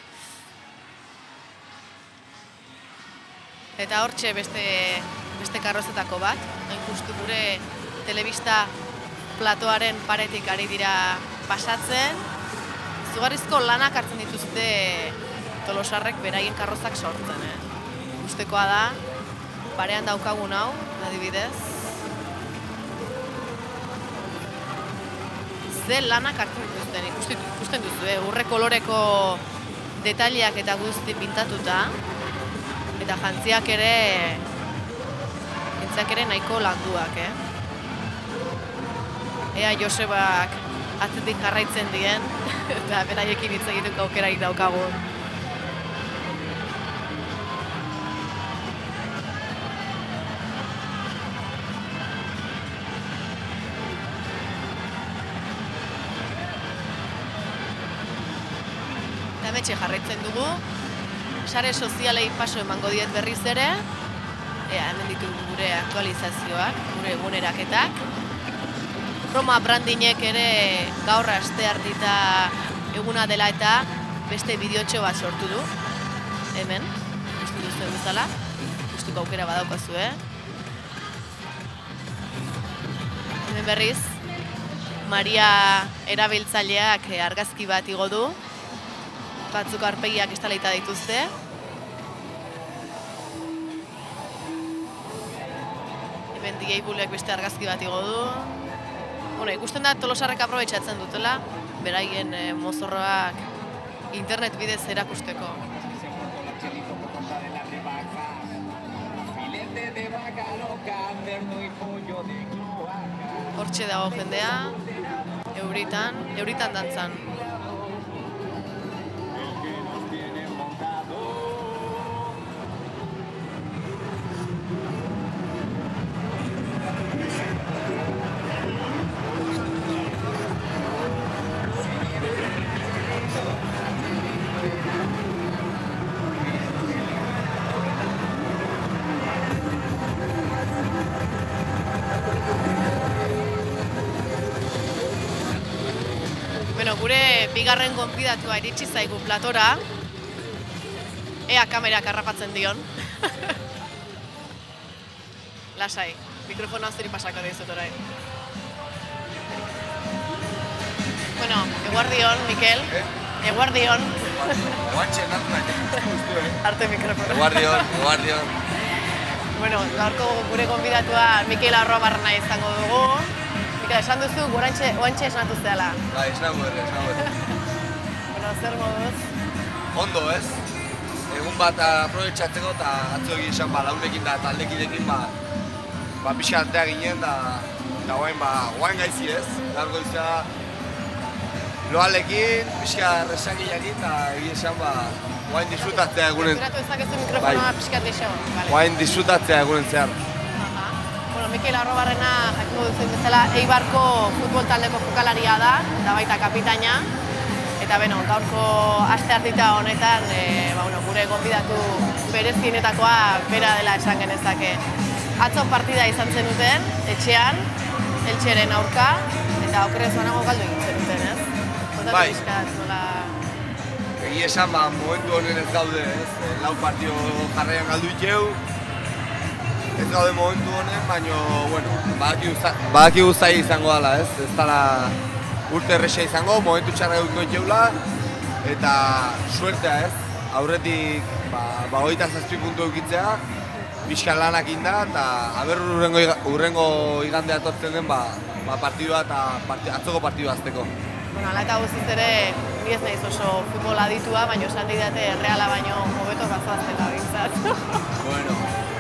Eta hortxe beste karrozetako bat, hain justu gure telebista platoaren paretik ari dira pasatzen. Izugarrizko lanak hartzen dituzte tolosarrek beraien karrozak sortzen. Ikustekoa da, parean daukagun hau, adibidez. Ze lanak hartzen dituzten, ikusten duzu, urre koloreko detaileak eta guzti pintatuta. Eta jantziak ere nahiko landuak, Ea Josebak atzetik jarraitzen dien, eta beraiekin hitz egiteko aukerarik daukagun. Eta hemetxe jarraitzen dugu, sare sozialei paso emango diet berriz ere, hemen ditugu gure aktualizazioak, gure eguneraketak. Roma Brandinek ere gaur asteartita eguna dela eta beste bideotxo bat sortu du. Hemen, ikusten duzuen bezala, ikusteko aukera badaukazu, Hemen berriz, Maria erabiltzaileak argazki bat igo du. Batzuk aurpegiak estalaita dituzte. Hemen DJ Buleak beste argazki bat igo du. Ikusten da tolosarrek aprobetxatzen dutela, beraien mozorroak internet bidez erakusteko. Hortxe dago jendea, euritan dantzan. Gure bigarren gonbidatua iritsi zaigu platora. Ea kamerak harrapatzen dion. Lasai, mikrofonoa zuri pasako dizut orain. Bueno, eguardion, Mikel. Eguardion. Guantxen hartu nahi. Arte mikrofonoa. Eguardion. Bueno, gaurko gure gonbidatua Mikel Arrobarna izango dugu. Esan duzu, oantxe esnatu zehala. Bai, esnago ere. Bueno, zer moduz? Ondo, ez? Egun bat aprobetxatzeko eta atzo egin esan launekin da taldekidekin pixka atea ginen, eta guain gaizi ez, gaur goizea loalekin, pixka resakiakin, eta egia esan, guain disfrutatzea egunen... Gerturatu ezakezu mikrofonoa pixka deixo. Guain disfrutatzea egunen zehar. Bueno, Mikel Arrobarrena jakingo duzen bezala, Eibarko futbol taldeko jokalaria da, eta baita kapitaina. Eta gaurko asteartita honetan, gure gonbidatu berezienetakoa bera dela esan genezake. Atzo partida izan zenuten, etxean, Eltseren aurka, eta okerrez banago galdu egin zenuten, ez? Kontatu bizkat, nola... Egia esan, momentu honen ez gaude, ez? Lau partio jarraian galdu itxeu. Ez gaude momentu honen, baina, badakigu zaila izango dela, ez? Ez dara urte erresa izango, momentu txarra eguko itxeula, eta suertea, ez? Aurretik, 27 puntu eukitzea, pixka lanak inda, eta aber urrengo igandea etortzen den partidua eta atzoko partidua azteko. Hala eta guztiz ere, ni ez nahiz oso futbol aditua, baina esan didate Reala baino hobeto bazoaztela bintzat.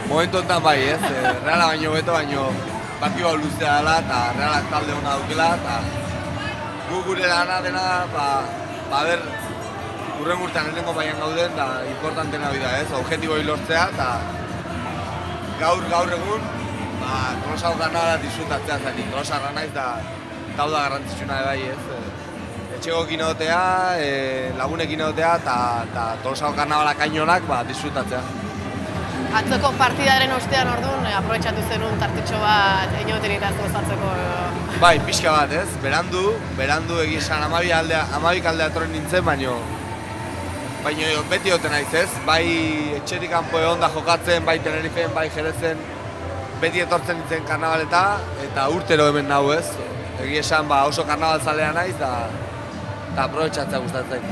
Momentu honetan bai, ez? Reala baino hobeto, baino partidua luzea dela, eta Realak talde hona dukela, eta gure lana dena, urren urtean lehenengo baian gauden, eta importantena hori da, ez? Objektiboi lortzea, eta gaur egun, Tolosako karnabala disfrutatzea zatik. Tolosarra naiz da da garrantzitsuna bai, ez? Etxegokin egotea, lagunekin egotea, eta Tolosako karnabala kainonak disfrutatzea. Atzoko partidaren ostean orduan, aprobetxatu zenun tartitxo bat inoteritaz gozatzeko? Bai, pixka bat, ez? Berandu egizan, 12 aldea etorren nintzen, baino beti egoten naiz, ez? Bai etxetik kanpo egon da jokatzen, bai Tenerifeen, bai Jerezen, beti etortzen nintzen karnabaleta, eta urtero hemen nahu, ez? Egia esan oso karnabalzalea naiz, eta aprobetxatzea gustatzen.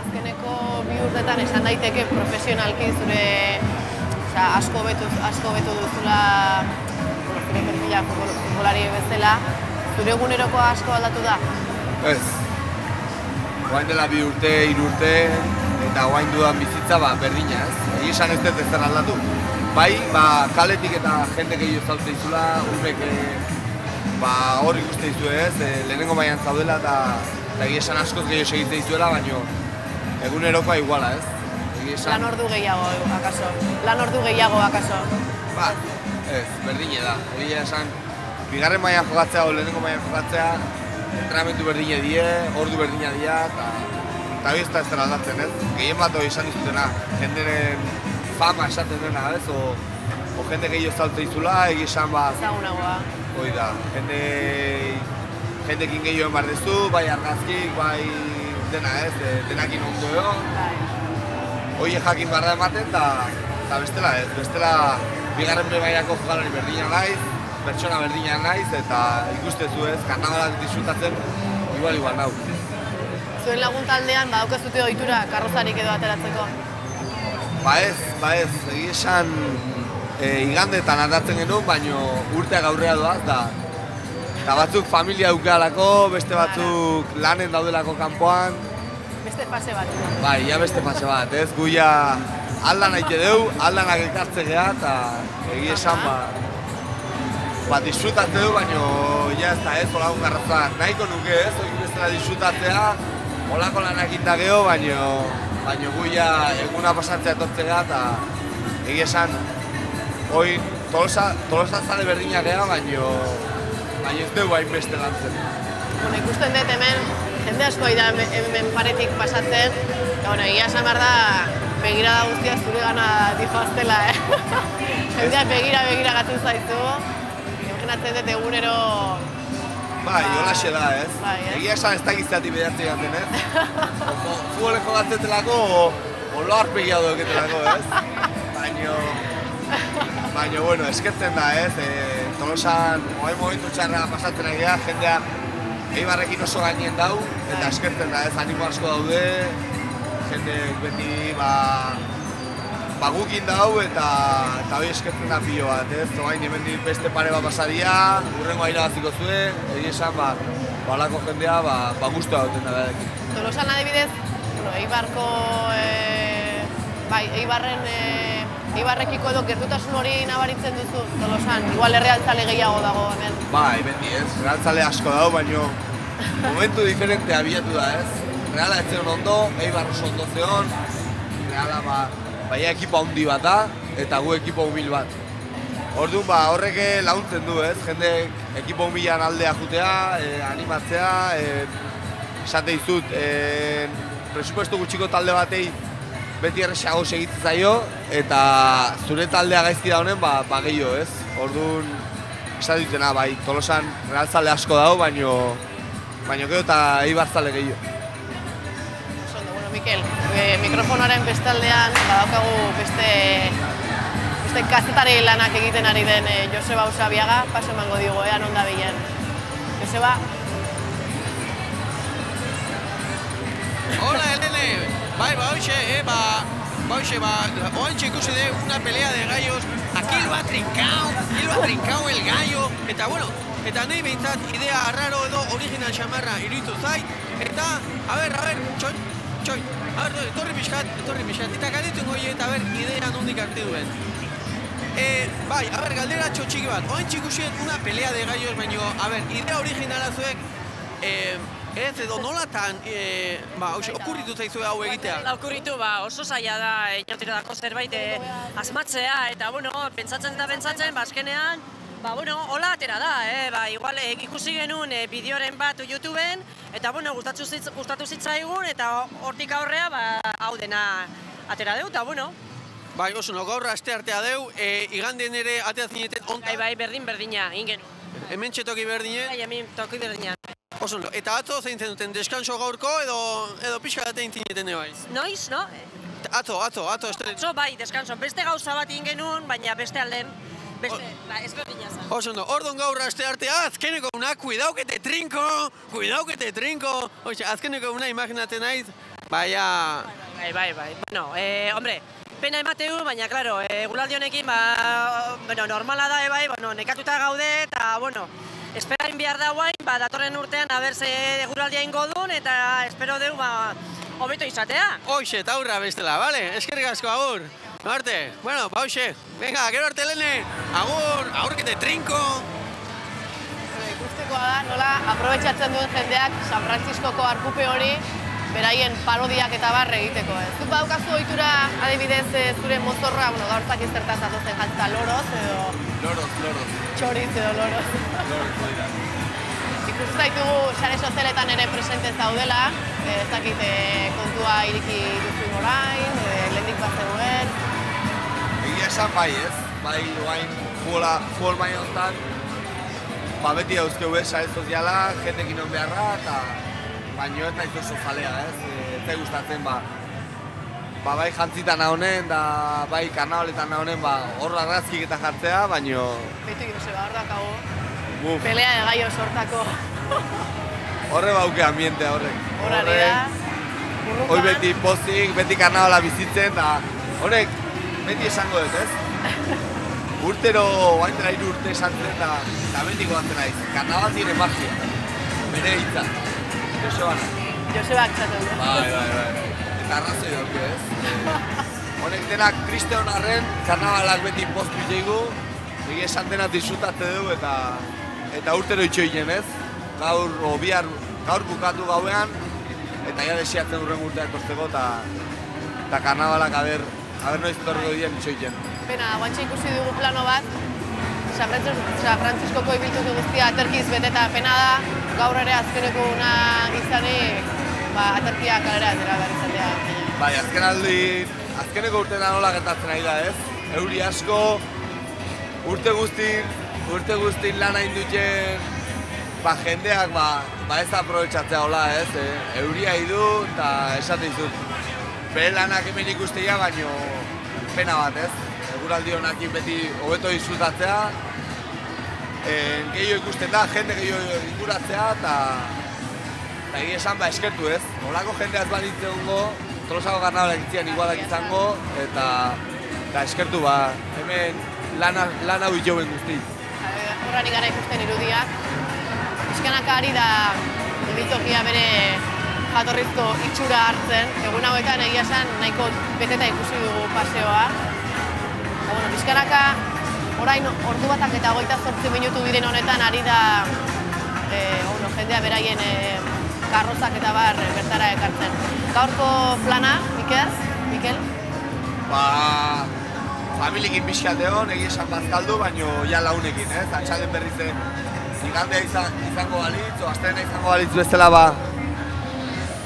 Azkeneko 2 urtetan esan daiteke profesionalki zure asko betu duzula zure perfila futbolari bezala, zure egunerokoa asko aldatu da? Ez. Guain dela 2 urte, 3 urte, eta guain dudan bizitza berdina, ez? Egia esan ez dut ezer aldatu. Bai, kaletik eta jende gehiago zautze izula, urrek hor ikuste izu ez, lehenengo mailan zaudela eta egia esan askoz gehiago segitze izuela, baina egunerokoa iguala, ez? Lan ordu gehiago, akaso? Ez, berdine da. Egia esan, bigarren mailan jokatzea o lehenengo mailan jokatzea, entrenamentu berdine die, ordu berdina dira, eta hori ez da ez dara aldatzen, ez? Gehien bat hori esan dizutena, jenderen fama esaten dena, ez? O jende gehiago zautze izula, egia esan ezagunagoa. Hoi da, jendekin gehiago emar dezu, bai argazkik, bai dena, ez? Denakin ondo egon. Hoi jakin barra ematen, eta bestela, ez? Bestela, bigarren mailako jokalari berdina naiz, pertsona berdina naiz, eta ikustezu ez, karnabalak disfrutatzen, igual nau. Zuen lagun taldean, badaukezute ohitura karrozarik edo ateratzeko? Ba ez, egia esan igandetan aldatzen genuen, baina urteak aurrea doaz da. Eta batzuk familia dukalako, beste batzuk lanen daudelako kanpoan. Beste fase bat. Bai, beste fase bat, ez? Guia aldan haite deu, aldanak elkartze geha, eta egia esan disfrutatze du, baina ez da ez, olako garrazak nahiko nuke ez, hori bezala disfrutatzea, olako lanak inda geho, baina guia eguna pasatzea etortze geha, eta egia esan, hori Tolosa zale berdinak geha, baina ez dugu hainbeste lantzen. Ikusten dut hemen, jende asko da hemen paretik pasatzen, eta egia esan behar da, begirada guztia zure gana difoaztela, jendeak begira gatzen zaizu, imaginatzen dut egunero... Bai, holaxe da, ez? Egia esan ez dakizteatik behartze gaten, ez? Futbolen jogatzetelako, olo arpegia duketelako, ez? Baina, bueno, eskertzen da, ez? Tolosan, momentu txarra pasatzen egia, jendea Eibarrekin oso gainien dau, eta eskertzen da, ez? Animo asko daude, jende beti, gukin dau, eta hori eskertzen da pilo bat, ez? Zoain, hemen beste pare bat pasadia, urrengo irabaziko zuen, egia esan, balako jendea, guztua duten da. Tolosan adibidez, Eibarko, Eibarren Eibarrekiko edo gertutasun hori nabaritzen duzu, Tolosan? Igual errealtzale gehiago dago hemen. Bai, beti ez, errealtzale asko dago, baina momentu diferente abiatu da ez. Reala ez zeon ondo, Eibar oso ondo zeon, Reala baina ekipo handi bat da, eta gu ekipo humil bat. Orduan horrek laguntzen du ez, jendek ekipo humilan aldea jutea, animatzea, esate dizut, presupuesto gutxiko talde batei beti erresago segitzen zaio, eta zure taldea gaizki da honen, gehiago ez. Orduan, esate dutena, bai, Tolosan realzale asko dago, baina gero eta Eibarzale gehiago. Bueno, Mikel, mikrofonoaren bestaldean badaukagu beste kazetari lanak egiten ari den Joseba Usabiaga, paso emango digo, ean onda bilen. Joseba? Hola, Elene! Bai, oantxe ikusi de una pelea de gallos, aquí lo ha trincao el gallo, eta bueno, eta nahi behintzat idea arraro edo original xamarra iruditu zait, eta, a ver, txoi, etorri pixkat, eta galdetu goie, eta idea nondik arte duen. Bai, galdera txotxiki bat, oantxe ikusi una pelea de gallos, baino, idea originala zuek, ez edo nolatan, okurritu zaizue hau egitea? Okurritu, oso zaila da inauteretako zerbait asmatzea, eta, pentsatzen, azkenean, hola atera da, igual ikusi genuen bideoren bat YouTubeen, eta, gustatu zitzaigun, eta hortik aurrea, hau dena atera deu, eta, Bai, oso, gaur aste artea deu, igandeen ere atea zineten onta? Bai, berdina, ingen. Hemen txetoki berdine? Bai, hemen toki berdina. Oso, eta atzo zein zenuten, deskanso gaurko edo pixka datein zineten ebaiz? Noiz, no? Atzo, Atzo, bai, deskanso. Beste gauza bat genuen, baina beste alden, ez berdina zen. Oso, orduan gaur aste artea, azkeneko una, cuidaukete trinko! Oxe, azkeneko una imaginatzen naiz, baina... Bai. Bueno, hombre, pena emateu, baina, klaro, guraldi honekin, normala da, nekatuta gaude, eta, esperain behar da guain, datorren urtean ze guraldia ingo duen, eta espero deu, hobeto izatea. Hoxe, eta aurra bestela, bale? Eskerrik asko, agur. Arte, hoxe, venga, gero arte lehene, agurkete trinko! Ikustekoa da, nola, aprobetxatzen duen jendeak San Frantziskoko arkupe hori beraien parodiak eta barre egiteko. Zuk badaukazu ohitura adibidez zure mozorra, gaurtzak iztertaz atozen jantzita loroz edo... Loroz. Txoriz edo loroz. Ikustu zaitugu sare sozialetan ere presentez daudela, ez dakit kontua iriki duzu orain, lehendik bat zegoen. Egia esan bai ez, bai guain futbol baina honetan, beti dauzkeu sare soziala, jendekin hon beharra, eta baino ez naiz oso jalea ez, ez gustatzen bai jantzitan nahonen, da bai karnabaletan nahonen, hor argazkik eta jartzea, baino... Beitu Joseba, hor dakago, pelea de gallo sortako. Horre bauke ambientea horrek. Horari da. Hoi beti pozik, beti karnabala bizitzen, da horrek beti esango dut ez. Urtero, baintera 3 urte esan zen, eta betiko batzen naiz. Karnabal dire magia, bere hitza. Josebak txatu du. Bai. Eta arrazoi dauke ez. Honek denak kristeon arren, karnabalak beti poztu jeigu, egia esan dena disfrutatze dugu eta urtero itxo ginen ez. Gaur bukatu gauean, eta ja desiatzen urren urtea etortzeko, eta karnabalak aber noiz torriko dien itxo ginen. Pena, guantxe ikusi dugu plano bat, San Frantziskoko ibiltuko guztia aterkiz beteta pena da, gaur ere azkeneko una izanik, aterkia kalera atera behar izatea. Bai, azkeneko urtean nola gertatzen ari da ez. Euri asko, urte guztin lana induten, jendeak ez aprobetxatzea hola ez. Euria idu eta esate izut. Bere lanak hemen ikustea, baino pena bat ez. Eguraldi honakin beti hobeto disfrutatzea. Gehiago ikusten da, jende gehiago ikuratzea, eta egia esan eskertu ez. Olako jendeaz balitzen gongo, Tolosako karnabalak itzian igualak izango, eta eskertu hemen lan hau itxoen guzti. Horrari gara ikusten irudiak. Pizkanaka ari da ibitokia bere jatorrizko itxura hartzen. Egun hauetan egia esan nahiko beteta ikusi dugu paseoa. bizkanaka, orain ordu batak eta 28 minutu diren honetan ari da jendea beraien karrozak eta bar bertara ekartzen. Gaurko plana, Mikel? Familiekin pixkat egon, egia esan bazkaldu, baina ja launekin, ez? Atxalden berriz igandea izango balitz, astena izango balitz bezala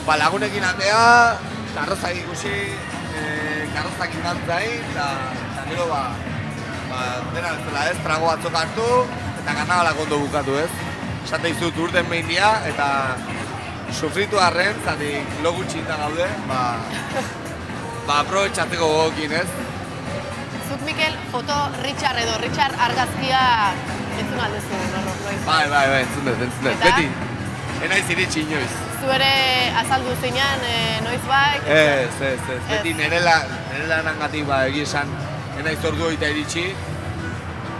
lagunekin atea, karrozak ikusi, karrozak ingantzain, eta gero dena bezala ez, trago batzuk hartu, eta karnabalak ondo bukatu ez. Esate izut urten behin dia, eta sufritu arren, zatik lo gutxinta gaude, aprobetxatzeko gogokin ez. Zuk, Mikel, foto Richard edo Richard argazkia entzun aldezu, noiz? Bai, entzun dut, beti. Enaiz iritsi inoiz. Zu ere azaldu zeinan noiz bai? Ez, beti nire lanangatik egia esan enaiz ordu eta iritsi,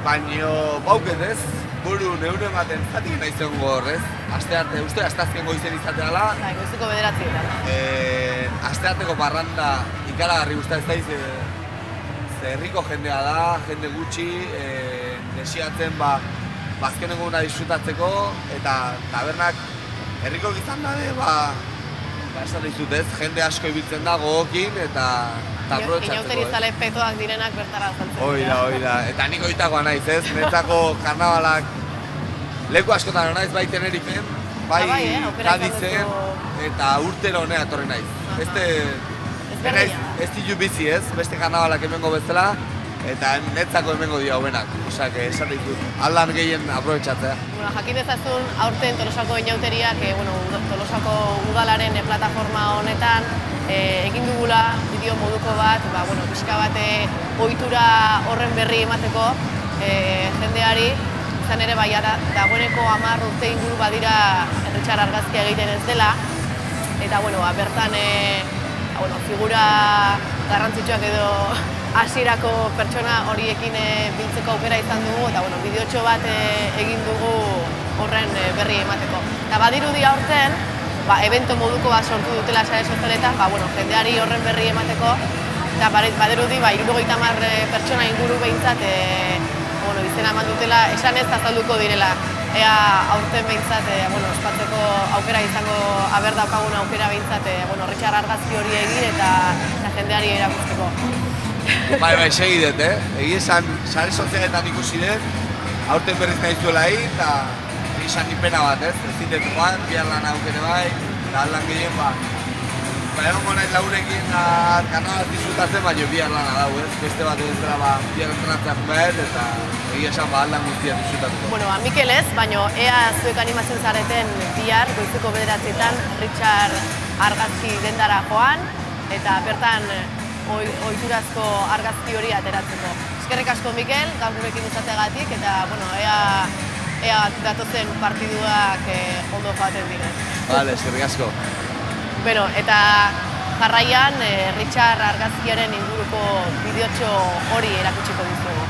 baina bauket ez, buru neure ematen zatik enaiz egon gor ez. Aste arte, uste, asteazken goizen izateala. Goizeko 9 astearteko parranda ikaragarri guzta ez daiz, herriko jendea da, jende gutxi, desiatzen azkenengo una disfrutatzeko, eta tabernak herriko izan dabe, esan dizut ez, jende asko ibiltzen da gogokin, eta aprobetxatzeko. Inauteri zale petoak direnak bertara azaltzen. Oida, eta nik oitakoa naiz ez, netzako karnabalak leku askotan naiz bai Tenerifen, bai Kadizen, eta urtero honea etorri naiz. Ez ditu bizi ez, beste karnabalak hemengo bezala, eta netzako hemengo dira hobenak. Osak, esan ditut, aldan gehien aprobetxatzea. Jakin dezazun, aurten Tolosako inauteriak, Tolosako udalaren plataforma honetan, egin dugula bideo moduko bat, pixka bat ohitura horren berri emateko jendeari, izan ere dagoeneko 10 urte inguru badira Richard argazkia egiten ez dela, eta bertan figura garrantzitsuak edo hasierako pertsona horiekin biltzeko aukera izan dugu, eta bideotxo bat egin dugu horren berri emateko. Eta badirudi aurten, evento moduko bat sortu dutela sare sozialetan, jendeari horren berri emateko, eta badirudi 70 pertsona inguru behintzat izena eman dutela, esan ez azalduko direla. Ea aurten behintzat ospatzeko aukera izango daukagun aukera behintzat Richard argazki hori egin eta jendeari erakusteko. Bai, segi dut, Egi esan, sare sozialetan ikusi dut, aurten berriz nahi zuela egin, eta esan nipena bat, ez? Ez zintetu joan, bihar lan aukere bai, eta aldan gehien egongo nahi lagunekin karnabal disfrutatzen, baina bihar lana dau, ez? Beste bat ez dela bihar entrenatzeak behar, eta egia esan aldan guztiak disfrutatzeko. Mikel ez, baina ea zuek animatzen zareten bihar, goizeko 9etan Richard argazki dendara joan, eta bertan ohiturazko argazki hori ateratzeko. Eskerrik asko, Mikel, gaur gurekin izateagatik, eta ea datozen partiduak ondo joaten diren. Bale, eskerrik asko. Eta jarraian Richard argazkiaren inguruko bideotxo hori erakutsiko dizugu.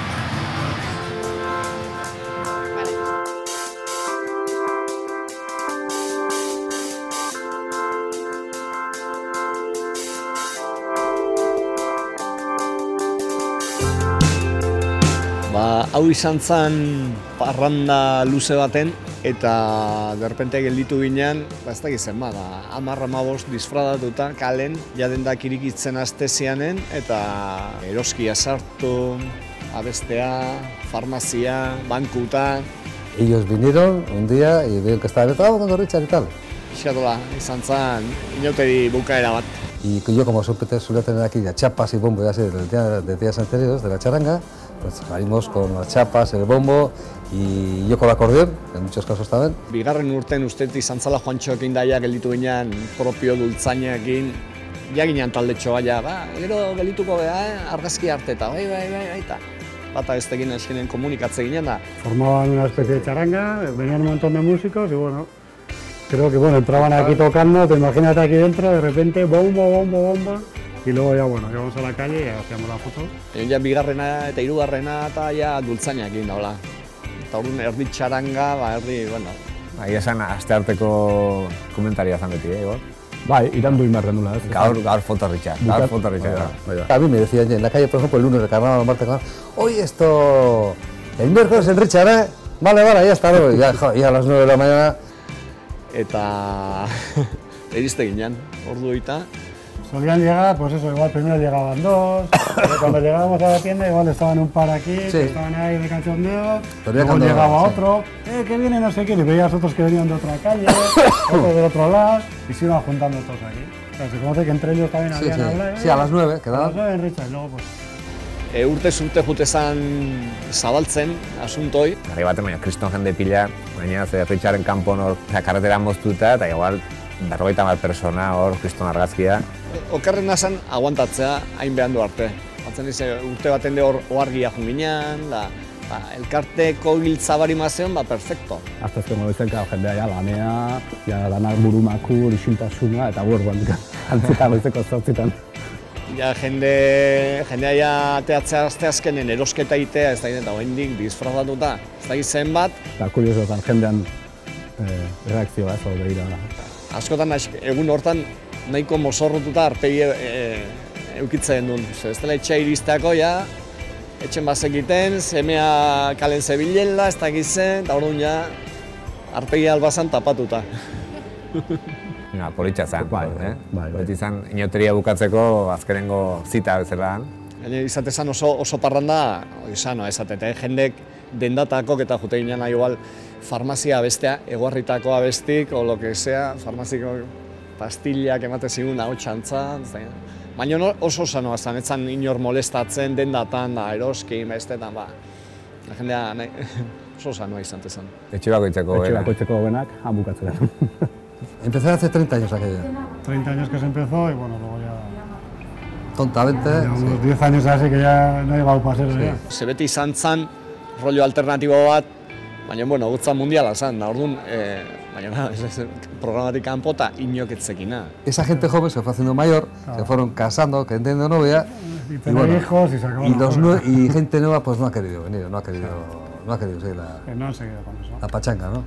Hau izan zen parranda luze baten, eta derrepente gelditu ginean, ez da gizen, 10-15 disfradatuta kalen, jadendak irikitzen astezianen, eta eroskia sartu, abestea, farmazia, bankuta. Ellos vinieron un día y vieron que estaba con Richard y tal. Xatola, izan zen inauteri bukaera bat. Y yo como suele tener aquí ya chapas y bombo, ya sé, de días anteriores, de la charanga, pues salimos con las chapas, el bombo y yo con el acordeón, en muchos casos también. Bigarren urten usteet izan zala Juantxoekin daia gelditu ginean propio dultzainekin, ja ginean taldetxo baina, gero geldituko beha, argazki harteta, bai, eta bata ez tegin eskenen komunikatze ginen da. Formaban una especie de charanga, venían un montón de músicos y bueno, creo que entraban aquí tocando, te imaginas aquí dentro, de repente bomba, y luego ya íbamos a la calle y hacíamos la foto. Ja bigarrena eta hirugarrena eta ja dultzainekin daula. Eta orduan erdi txaranga, erdi, Egia esan, astearteko komentaria zan beti, igual. Bai, irandu inbarren dula, ez? Gaur foto Richard, gaur foto Richard. A mí me decían en la calle, por ejemplo, el lunes de carnaval, el martes de carnaval, oye, esto, el miércoles el Richard, ¿eh? Vale, ya está, ya a las 9 de la mañana. Eta iriste ginen, ordu eta. Solían llegar, pues eso, igual primero llegaban dos, pero cuando llegábamos a la tienda igual estaban un par aquí, que estaban ahí de cachondeo, luego llegaba otro, que viene no sé quién, y veías otros que venían de otra calle, otros del otro lado, y se iban juntando todos aquí. O sea, se conoce que entre ellos también habían hablado. Sí, a las 9 quedaban. A las 9 en Richard, y luego pues... Urtez urte jutezan zabaltzen, asuntoi. Garri baten, baina kriston jende pila, baina Richarden kanpon hor karretera moztuta, eta igual 50 persona hor kriston argazkia. Okerrena zen aguantatzea hain behandu arte. Batzen urte baten de hor oargia junginan, elkarteko giltza bari mazeon, perfecto. Aztazken goizen, jendea ja lanea, ja lanak burumakur, isiltasuna, eta buruan antzita goizeko zortzitan. Ja, jendea ja ateatzea azkenen erosketa itea, ez da eta oendik disfrazatuta, ez da zen bat. Eta kuriosotan jendean reakzioa ez hau behira. Askotan egun hortan nahiko mozorrotuta arpegi eukitzen duen. Ez dela etxea irizteako, ja, etxen bazekiten, semea kalen zebilela, ez da gizen, eta orduan ja, arpegi albazan tapatuta. Politxa zen, beti izan inauteria bukatzeko azkenengo zita bezala. Izate zen oso parranda, izano ezatete, jendek dendatakok eta jute ginen igual farmazia abestea, eguarritako abestik, o lo que sea, farmaziko pastillak ematen zigun hau txantza. Baina oso sanoa zen, ez zen inor molestatzen dendatan, eroski, bestetan, jendea oso sanoa izan zen. Etxe bakoitzeko Etxe bakoitzeko benak, han bukatzen. Empecé hace 30 años aquello. 30 años que se empezó y bueno, luego ya... Tontamente. Ya unos 10 años así que ya no he llegado para ser ya. Se beti izan zen rollo alternatibo bat, baina bueno, gutza mundiala zen, da orduan, baina programatik kanpo eta inoketzekina. Esa gente joven se fue haciendo mayor, se fueron casando, que entiende novia. Y tener hijos y se acabó. Y gente nueva pues no ha querido venir, no ha querido seguir no han seguido con eso. La pachanga, ¿no?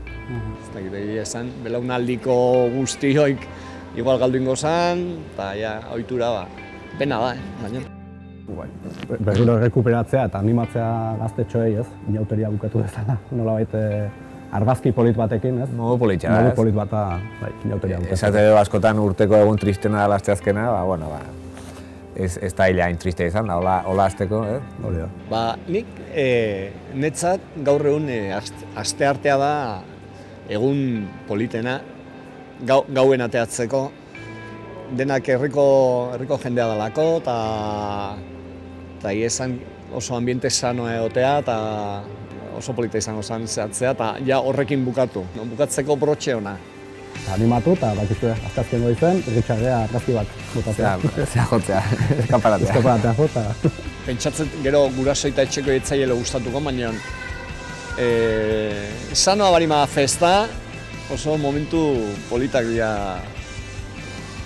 Ez dakit egia esan, belaunaldiko guztioik igual galdu ingo zen, eta ja, ohitura pena da, baina. Berriro rekuperatzea eta animatzea gaztetxoei, ez? Inauteria bukatu dezala, nolabait argazki polit batekin, ez? Modu politxa da, ez? Modu polit bata, inauteria bukatu. Esate askotan urteko egun tristena da asteazkena, ez da hilain triste izan, da, hola azteko, Hori da. Nik netzat gaur egun asteartea da egun politena, gauen ateatzeko, denak herriko jendea dalako, eta esan oso ambiente sanoa egotea, eta oso polita izango zen zehatzea, eta ja horrekin bukatu, bukatzeko brotxe ona. Animatu eta bakizue, azkazken goizen, Richardea argazki bat botatzea. Zea jotzea, eskaparatea. Eskaparatea jota. Pentsatzen gero guraso eta etxeko etzaiele gustatuko, baina sanoa barima festa, oso momentu politak dira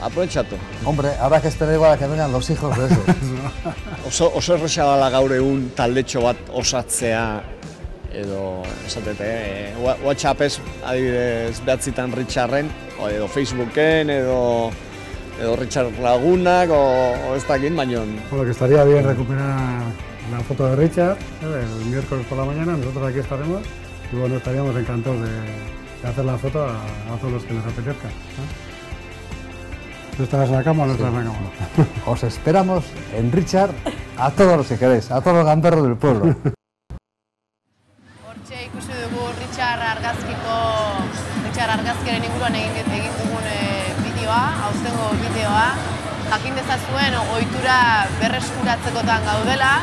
aprobetxatu. Hombre, ahora que espera igual a que vengan los hijos de eso. Oso erresa dela gaur egun taldetxo bat osatzea, edo, esatete, WhatsAppez, adibidez, behatzitan Richarden, edo Facebooken, edo Richard Lagunak, o ez dakit, baina... Bueno, que estaría bien recuperar la foto de Richard, el miércoles por la mañana, nosotros aquí estaremos, y bueno, estaríamos encantados de hacer la foto a todos los que les apetezca. ¿Tú estarás en la cama o no estarás en la cama? Os esperamos en Richard a todos los que queréis, a todos los gamberros del pueblo. Ikusi dugu Richard argazkiaren inguruan egin dugun bideoa, aurtengo bideoa. Jakin dezazuen ohitura berreskuratzekotan gaudela,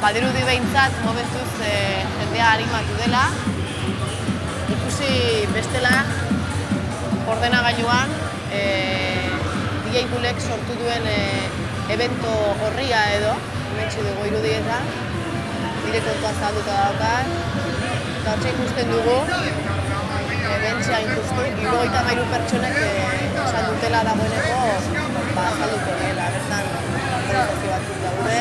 badirudi behintzat momentuz jendea animatu dela. Ikusi bestela ordenagailuan DJ Bulek sortu duen evento horria edo, hementxe dugu irudietan, nire kontua zahalduta daukat. Eta hortxe ikusten dugu, bentxe hain justu, 73 pertsonek esan dutela dagoeneko azalduko dela, bertan organizazio batzuk daude.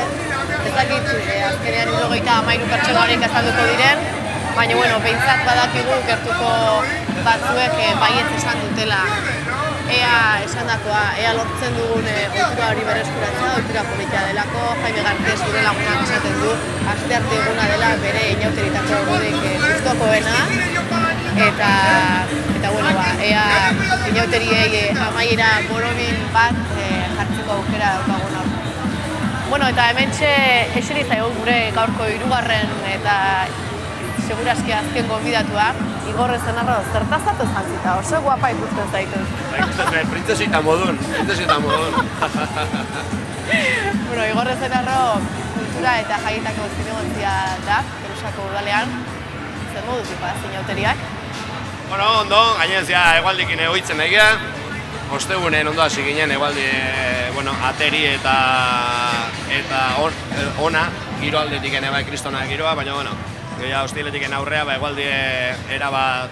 Ez dakit, azkenean 73 pertsona horiek azalduko diren, baina, behintzat badakigu gertuko batzuek baietz esan dutela ea esandakoa, ea lortzen dugun ohitura hori berreskuratzea, ohitura polita delako, Jaime García zure lagunak esaten du, astearte eguna dela bere inauteritako egunik gustukoena, eta bueno, ea inauteriei amaiera borobil bat jartzeko aukera daukagun hor. Bueno, eta hementxe eseri zaigu gure gaurko 3. eta segurazki azken gonbidatua, Igor Ezenarro, zertazatu zantzita, oso guapa ikusten zaitu. Ikusten, printzesita modun. Bueno, Igor Ezenarro kultura eta jaietako zinegontzia da, Tolosako udalean. Zer modu tipa, zinauteriak? Bueno, ondo, gainezia egualdikin egoitzen egia. Ostegunen ondo hasi ginen egualdi, ateri eta ona, giro aldetik bai kristona giroa, baina, gehiago hostiletik aurrea, egualdi erabat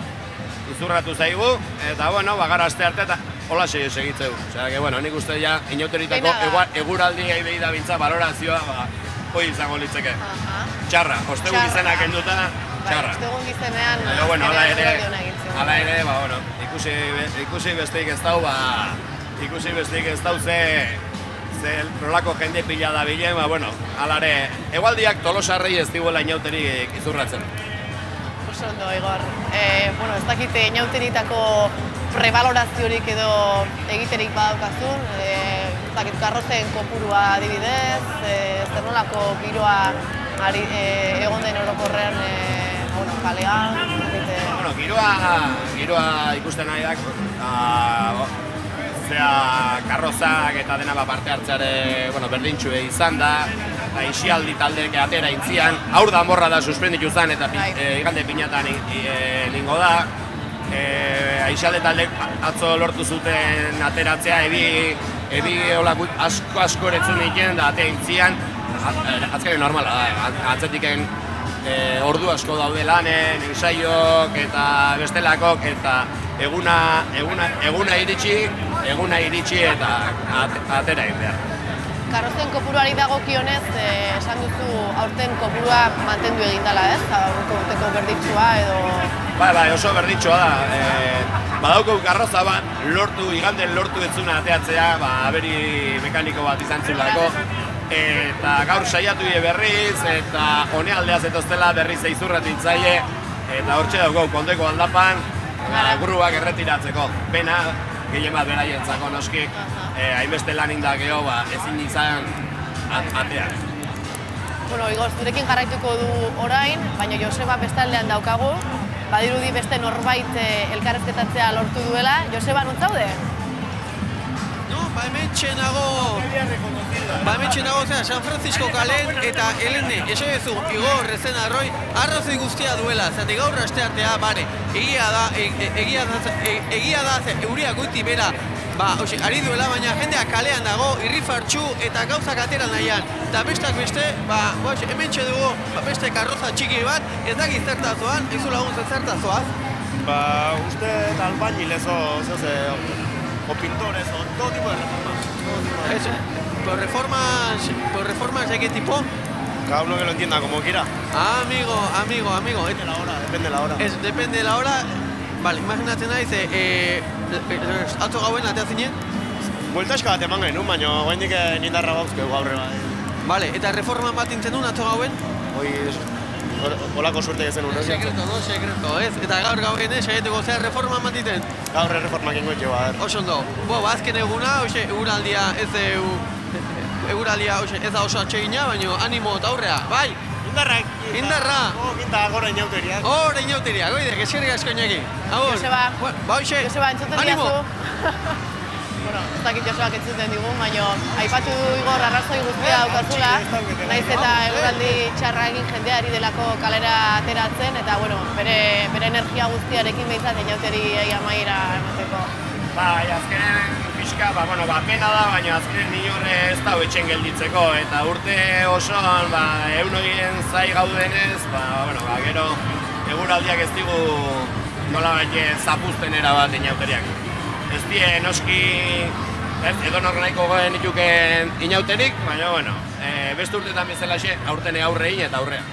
izurratu zaigu, eta, gara aste arte eta hola segitzeu. Osea, nik uste ja, inauteritako eguraldi behi da bintza balorazioa, hoi izango litzeke. Txarra, ostegun izenak enduta, txarra. Ostegun izenean, hala ere, ikusi besteik ez dau, ze nolako jende pila da bilen, hala ere, egualdiak Tolosarrei ez diguela inauterik izurratzen. Oso ondo, Igor. Ez dakite inauteritako prebaloraziorik edo egiterik badaukazun, karrozen kopurua adibidez, zer nolako giroa egon den orokorrean kalean. Giroa ikusten nahi dak, karrozak eta dena parte hartzeare berdintxue izan da, isialdi taldeak atera intzian, aur da morra da suspenditu zen eta igande pinatan ningo da. Isialdi taldeak atzo lortu zuten ateratzea, ebi asko eretzun egiten da atea intzian, azkaren normala da, atzetiken ordu asko daude lanen, ensaiok eta bestelakok, eta eguna iritsi eta atera egin behar. Karrozen kopuruari dagokionez, esan duzu aurten kopurua mantendu egin dela, ez? Aurreko urteko berditsua edo... Bai, oso berditsua da. Badauko karroza bat, iganden lortu etzuna ateatzea, aberi mekaniko bat izan zulako. Eta gaur saiatu berriz, eta hone aldea zetoztela berriz eizurratitzaile, eta hortxe dago kondeko aldapan, gruak erretiratzeko. Pena, gehien bat beraientzako noski, hainbeste lan indakeo, ezin izan atean. Igor, zurekin jarraituko du orain, baina Joseba bestaldean daukagu, badirudi beste norbait elkarrezketatzea lortu duela. Joseba, non zaude? Hementxe nago San Francisco kalen eta Elene, esan duzu Igor Ezenarroi arrazoi guztia duela, zati gaur asteartea, egia da, euria goiti bera, ari duela, baina jendea kalean dago, irrifartxu eta gauzak atera nahian. Eta bestak beste, hementxe dugu beste karroza txiki bat, ez dakit zertazoan, izu lagun zertazoaz? Uste albañilezo, o pintores, o todo tipo de reformas. ¿Por reformas de qué tipo? Cada uno que lo entienda como quiera. Amigo. Depende de la hora. Depende de la hora. Vale, imaginatzen naiz, atzo gauen atea zinen? Bueltaska bat eman genuen, baina guendik nindarra bauzkeu gaurre bat. Vale, eta reforma bat intzen duen atzo gauen? Olako suerte gezen uno. Sekreto, ez? Eta gaur gauen, saietuko zea reforma matiten? Gaur reforma kingo etxeo, Oso ondo. Azken eguna, eguraldia ez da oso atsegina, baina animo eta aurrea, bai? Indarra! Ginta gora inauteriak. Hora inauteriak, oide, eskerrik asko inaki. Joseba, entzuten diazu. Ez dakit Josebak entzuten digun, baina aipatu du Igor arrazoi guztia daukazula, naiz eta eguraldi txarra egin jendeari delako kalera ateratzen, eta bere energia guztiarekin behintzat inauteri amaiera emateko. Azkenen pixka, pena da, baina azkenen niore ez da etxen gelditzeko, eta urte osoan eunogien zai gaudenez, gero eguraldiak ez digu nola zapuzten erabat inauteriak. Ez die noski edo nahiko goen ituken inauterik, baina beste urtetan bezalaxe aurten aurrein eta aurrea.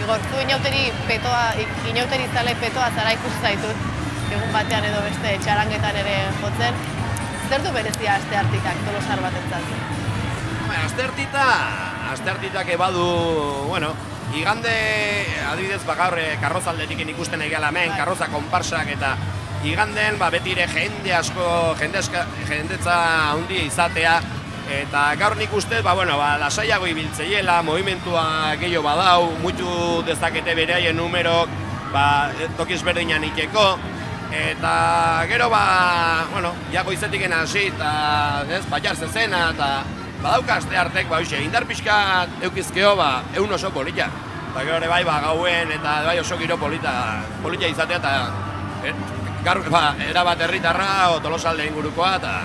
Igor, zu inauteri zale petoa zara ikusi zaitut. egun batean edo beste txarangetan ere jotzen. Zer du berezia asteartitak tolosar batentzat? Asteartitak badu, bueno, igande adibidez gaur karrozaldetik ikusten egala hemen, karroza konparsak eta iganden betire jendetza handia izatea eta gaur nik uste, lasaiago ibiltzeiela, movimentua gehiago badau, muitu dezakete bereaien numerok, tokiz berdinan ikeko, eta gero, goizetik hasi eta baiar zezena, eta badauka asteartek, indar pixka eukizkeo, egun oso polita. Eta gero ere gauen eta oso giro polita izatea, eta gaur erabat herritarra o Tolosalde ingurukoa, eta...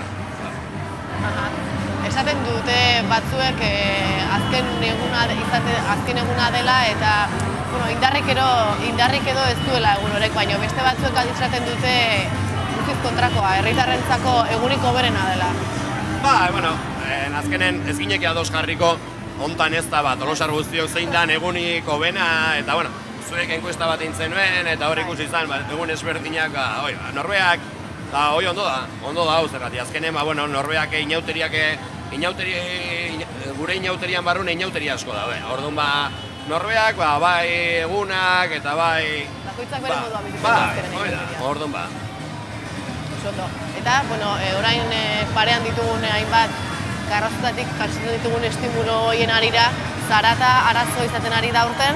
Esaten dute batzuek azken eguna dela eta indarrik edo ez duela egun horrek, baina beste batzuek esaten dute guztiz kontrakoa, herritarrentzako egunik hoberena dela. Azkenen ez ginek ados jarriko, hontan ez da Tolosar guztiok zein dan egunik hobena, eta zuek enkuesta bat intzen nuen, eta hor ikusi izan, egun ezberdinak, norbeak, eta hoi ondo da hau zergatik. Azkenen, norbeak gure inauterian barrun inauteria asko daude. Orduan, norbeak, bai egunak, eta bai... Bakoitzak bere modua bizitzen. Orduan, Eta, orain parean ditugun hainbat karrozetatik jasotzen ditugun estimulo horien arira, zarata arazo izaten ari da urten?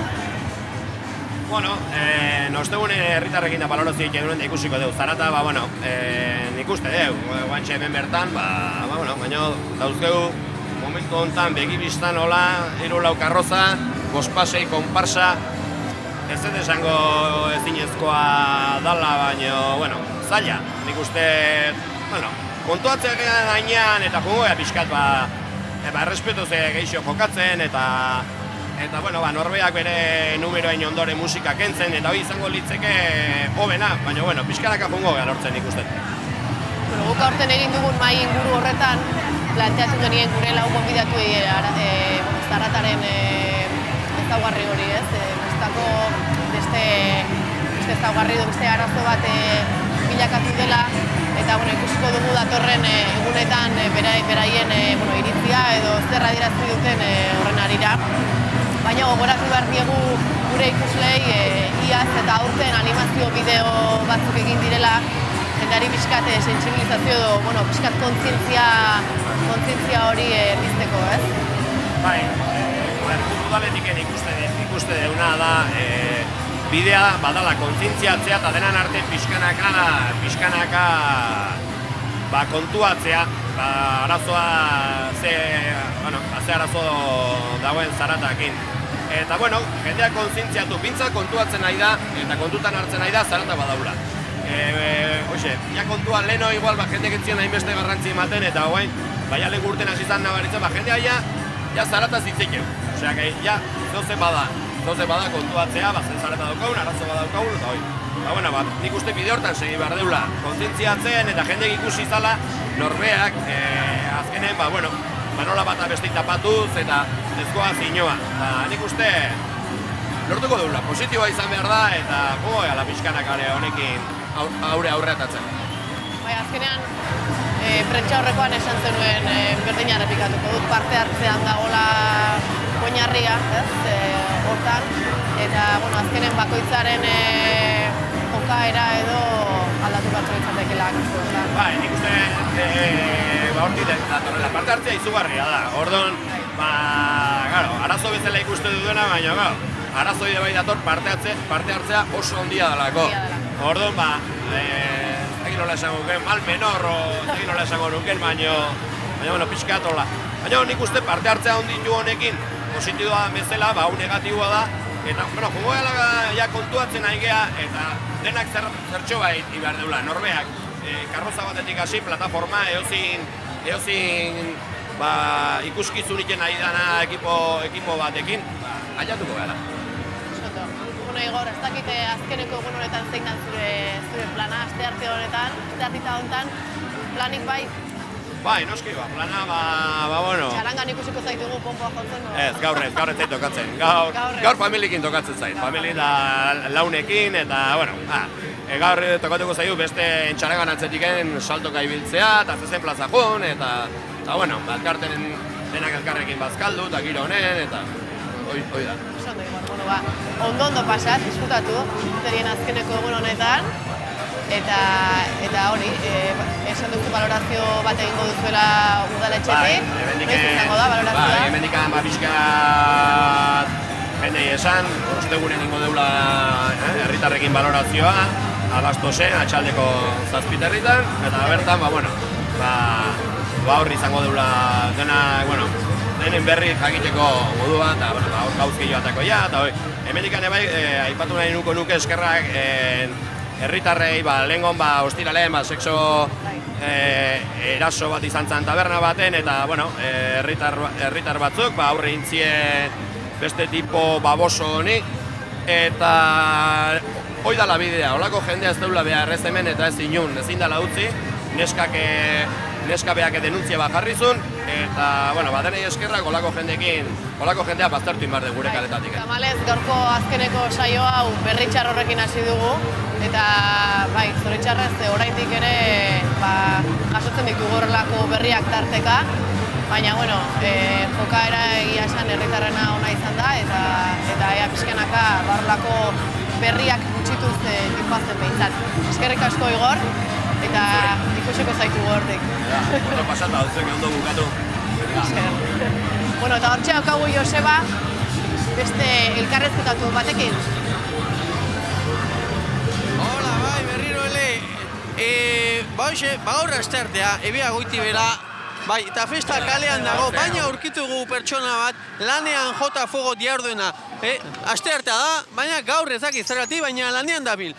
Nostegun herritarrekin da balorazio egiten duen da ikusiko dugu. Zarata, nik uste dugu, guantxe hemen bertan, baina dauzkegu momentu honetan begibistan hola, 3-4 karroza, bospasei, konparsa, ez dut esango ezinezkoa dala, baina, zaila. Nik uste, kontuatzea gainean eta jungoa pixkat, errespetuz gehixo jokatzen, eta norbeak bere numeroen ondoren musika kentzen, eta hori izango litzeke hobena, baina pixkanaka jungoa lortzen ikusten. Guk aurten egin dugun mai inguru horretan, planteatu genien gure lau gonbidatu zarataren ezaugarri hori, ez? Bestako beste ezaugarri edo beste arazo bat bilakatu dela, eta ikusiko dugu datorren egunetan beraien iritzia edo zer adierazi duten horren arira. Baina gogoratu behar diegu gure ikuslei iaz eta aurten animazio bideo batzuk egin direla jendari pixkat sentsibilizazio edo pixkat kontzientzia hori erdizteko, ez? Udaletik ikuste deuna da bidea badala kontzientziatzea eta denan arte pixkanaka kontuatzea arazoa ze arazo dagoen zaratakin. Eta jendeak kontzientziatu pintzat kontuatzen nahi da eta kontutan hartzen nahi da zarata badaula. Kontua leheno igual jendek entzien hainbeste garrantzi ematen eta baina lehen urten hasi zan nabaritzen, jendea ja zarata zitzekeu. Zoze bada kontuatzea, zen zarata daukagun, arazo badaukagun, eta hoi. Nik uste bide hortan segi behar deula kontzientziatzen eta jendek ikusi izala norbeak azkenen, nola bat abesti tapatuz eta ezkoa zinoa. Nik uste lortuko deula, positiboa izan behar da eta ala pixkanak honekin aurreatatzen. Azkenean, prentsa horrekoan esan zenuen berdina errepikatuko dut, parte hartzean dagoela oinarria, hortan, eta azkenen bakoitzaren jokaera edo aldatu batzu itzatekela. Nik uste hortik datorrela parte hartzea izugarria da. Orduan, arazo bezala ikuste duena, baina arazoi bai dator parte hartzea oso ondia dalako. Orduan, egin nola esango nuken, mal menor, egin nola esango nuken, baina pixkat hola. Baina nik uste parte hartzea onditu honekin positiboa bezala, hau negatiboa da, eta jungoela kontuatzen nahi geha, eta denak zertxo bai behar deula, norbeak, karroza batetik hasi, plataforma, eozin ikuskizunik nahi dana ekipo batekin, aiatuko gara. Igor, ez dakite azkeneko egun honetan zein da zure plana, astearte honetan, planik bai? Bai, noski, plana, Txarangan ikusiko zaitugu ponpoa jotzen? Ez, gaur ez zait tokatzen. Gaur familiekin tokatzen zait. Familie da launekin, eta, gaur tokatuko zaigu beste txarangan atzetiken saltoka ibiltzea, eta zezen plaza joan, eta bueno, elkartenen denak elkarrekin bazkaldu, eta giro honen, eta hoi da. Ondo pasat, diskutatu, terien azkeneko egun honetan, eta hori, esan duzu valorazio bat egingo duzuela udaletxetik, noiz izango da valorazioa? Hemendikan pixkat jendei esan, ostegunen ingo deula herritarrekin valorazioa, Abastosen, atxaldeko zazpiterritan, eta bertan, horri izango deula dena, denen berri jakiteko modua, eta hor gauzki joateko ja, eta hemendikan aipatu nahi nuke eskerrak herritarrei, lehengon ostiralen, sexo eraso bat izan zen taberna baten, eta herritar batzuk aurre intzien beste tipo baboso honi, eta hoi dala bidea, holako jendea ez deula behar ez hemen eta ez inun, ezin dala utzi, neskabeak denuntzia bat jarrizun, eta, denei eskerrak holako jendea baztertu inbar de gure kaletatik. Tamalez, gaurko azkeneko saio hau berritxar horrekin hasi dugu, eta zoritxarrez oraindik ere jasotzen ditugu horrelako berriak tarteka, baina, jokaera egia esan herritarrena ona izan da, eta ea pixkanaka horrelako berriak gutxituz inpazen behintzat. Eskerrik asko Igor, eta ikusiko zaitu gortik. Ondo pasata, duzuek ondo bukatu. Eta hortxe daukagu Joseba, beste elkarrezketatu batekin. Hola, berriro ele. Gaur asteartea, ebea goiti bera, eta festa kalean dago, baina aurkitugu pertsona bat lanean jota fogo diarduena. Asteartea da, baina gaur ezak zergatik, baina lanean dabil.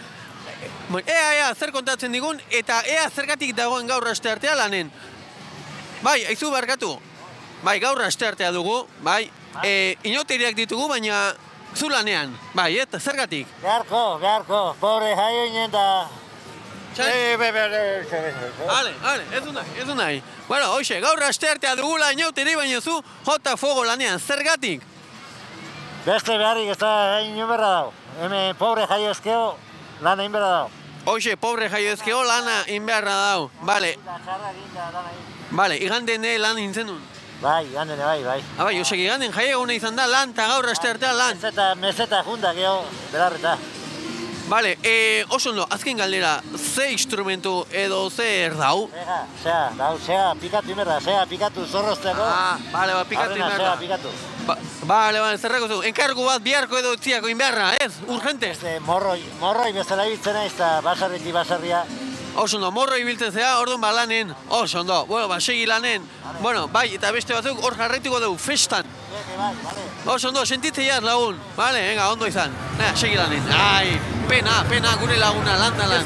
Ea zer kontatzen digun, eta ea zergatik dagoen gaur asteartea lanen. Aizu barkatu. Gaur asteartea dugu, inauteriak ditugu, baina zu lanean. Eta zergatik? Beharko, pobre jaioinen da... Ez du nahi. Gaur asteartea dugula inauteri, baina zu jota fogo lanean. Zergatik? Beste beharrik ez da egin berra dago. Hemen pobre jaio ezkeo lana egin berra dago. Pobre jaio ezkeo lana egin beharra dago. Iganden lan nintzen duen? Iganden, bai. Iganden jaio eguna izan da lan, eta gaur asteartea lan. Meseta jundak geho, belarreta. Oso ondo, azken galdera, ze instrumentu edo zer dau? Zea, pikatu inberda, pikatu zorrozteko. Pikatu inberda. Zerrako zu, enkargu bat biharko edo etziako inberra, ez? Urgente? Morroi bezala ibiltzen naiz eta basarria. Oso ondo, morroi ibiltzen zea, orduan lanen. Oso ondo, segi lanen. Eta beste batzuk hor jarraituko dugu, festan. Oso ondo, sentitzea lagun. Ondo izan. Segi lanen. Pena, gure laguna, landalan.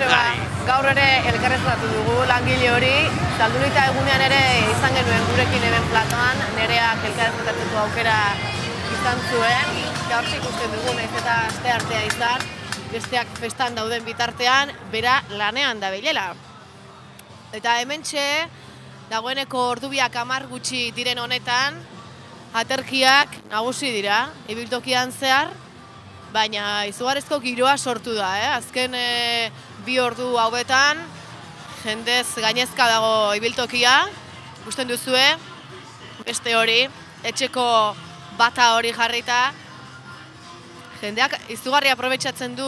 Gaur ere elkarrezkatu dugu langile hori, Zaldunita egunean ere izan genuen gurekin hemen platoan, nereak elkarrezkatatzeko aukera izan zuen. Gaur ikusten dugu, nahiz eta asteartea izan, besteak festan dauden bitartean, bera lanean da bilela. Eta hementxe, dagoeneko ordubiak 10 gutxi diren honetan, aterkiak nagusi dira, ibiltokian zehar, baina izugarrizko giroa sortu da, azken 2 ordu hauetan, jendez gainezka dago ibiltokia, ikusten duzue, beste hori, etxeko bata hori jarrita, jendeak izugarri aprobetxatzen du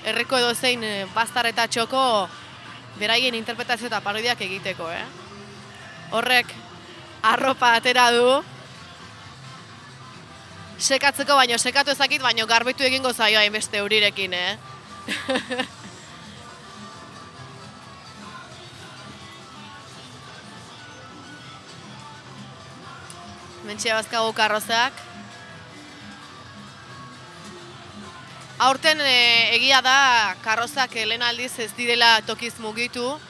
herriko edozein baztar eta txoko beraien interpretazio eta parodiak egiteko. Horrek arropa atera du, sekatzeko, baino sekatu ezakit, baino garbitu egingo zaio hainbeste eurirekin, Mentxe bazkagu karrozak. Aurten egia da karrozak lehen aldiz ez direla tokiz mugitu.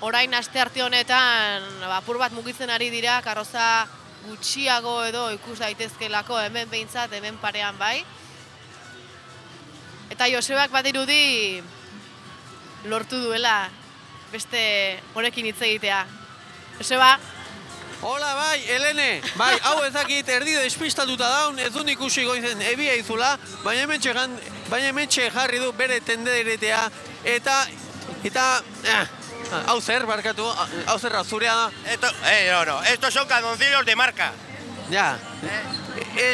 Orain astearte honetan apur bat mugitzen ari dira, karroza gutxiago edo ikus daitezkelako hemen behintzat, hemen parean bai. Eta Josebak badirudi lortu duela beste honekin hitz egitea. Joseba? Hola, bai, Helene, bai, hau ezakit erdi despistatuta daun, ez dut ikusi goizen ebia izula, baina hementxe jarri du bere tenderetea, eta, hau zer, barkatu, hau zer azurea da. No, estos son calzoncillos de marca. Ya,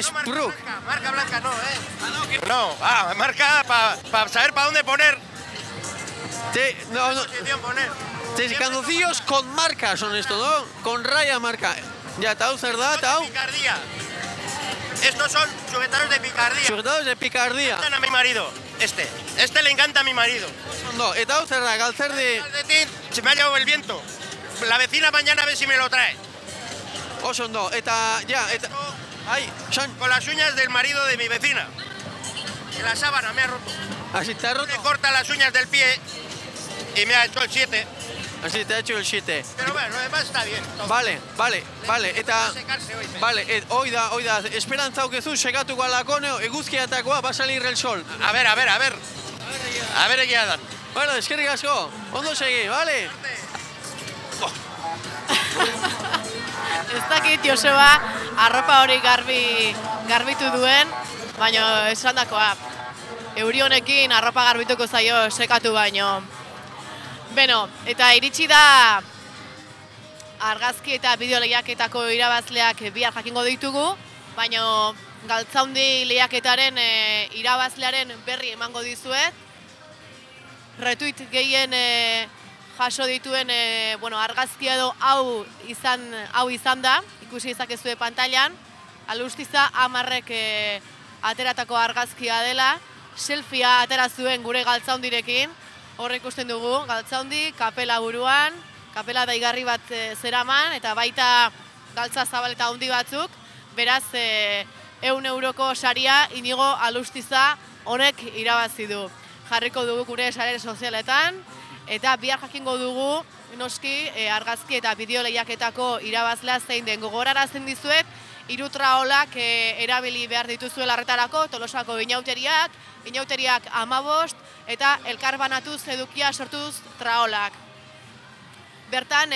Spruk. Marca blanca no, No, marca para saber para dónde poner. Sí, calzoncillos con marca son estos, ¿no? Con raya marca. Ya, ¿tau zer da, tau? Picardía. Estos son sujetadores de picardía. Sujetadores de picardía. Le encantan a mi marido, Este le encanta a mi marido. No, eta hau zer da, galtzer de... Se me ha llevado el viento. La vecina mañana a ver si me lo trae. Oso ondo, eta, Con las uñas del marido de mi vecina. En la sábana me ha roto. ¿Así te ha roto? Me corta las uñas del pie y me ha hecho el 7. Así te ha hecho el 7. Pero bueno, además está bien. Vale, eta... Vale, hoi da, esperantza aukezu, segatuko alako, eguzkiatakoa, va a salir el sol. A ver. A ver egia dan. Bueno, eskerrik asko, ondo segi, vale? Ez dakit Joseba arropa hori garbitu duen, baina esan dakoa. Euri honekin arropa garbituko zaio sekatu baino. Beno, eta iritsi da argazki eta bideo lehiaketako irabazleak bihar jakingo ditugu, baina Galtzaundi lehiaketaren irabazlearen berri emango dizuet. Retweet gehien jaso dituen argazkia edo hau izan da, ikusi izakezue pantailan. Alustiza 10 ateratako argazkia dela, selfia atera zuen gure Galtzaundirekin. Hor ikusten dugu, Galtzaundi, kapela buruan, kapela daigarri bat zeraman, eta baita galtza zabal eta handi batzuk. Beraz, 100 euroko saria Inigo Alustiza honek irabazi du. Jarriko dugu gure sare sozialetan, eta bihar jakingo dugu, noski, argazki eta bideo lehiaketako irabazlea zein den. Gogorarazten dizuet, 3 traolak erabili behar dituzuela arretarako, Tolosako inauteriak 15, eta elkarbanatuz edukia sortuz traolak. Bertan,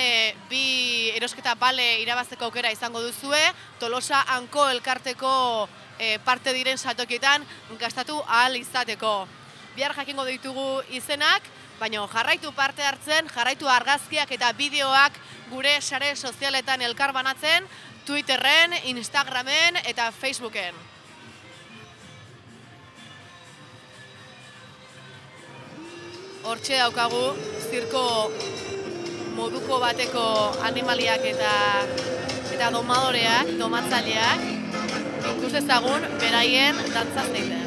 2 erosketa bale irabazteko aukera izango duzue, Tolosa Hanko elkarteko parte diren satokietan gastatu ahal izateko. Bihar jakingo ditugu izenak, baina jarraitu parte hartzen, jarraitu argazkiak eta bideoak gure sare sozialetan elkarbanatzen, Twitterren, Instagramen eta Facebooken. Hortxe daukagu, zirko moduko bateko animaliak eta domadoreak, domatzaileak, ikus dezagun beraien dantza zeiten.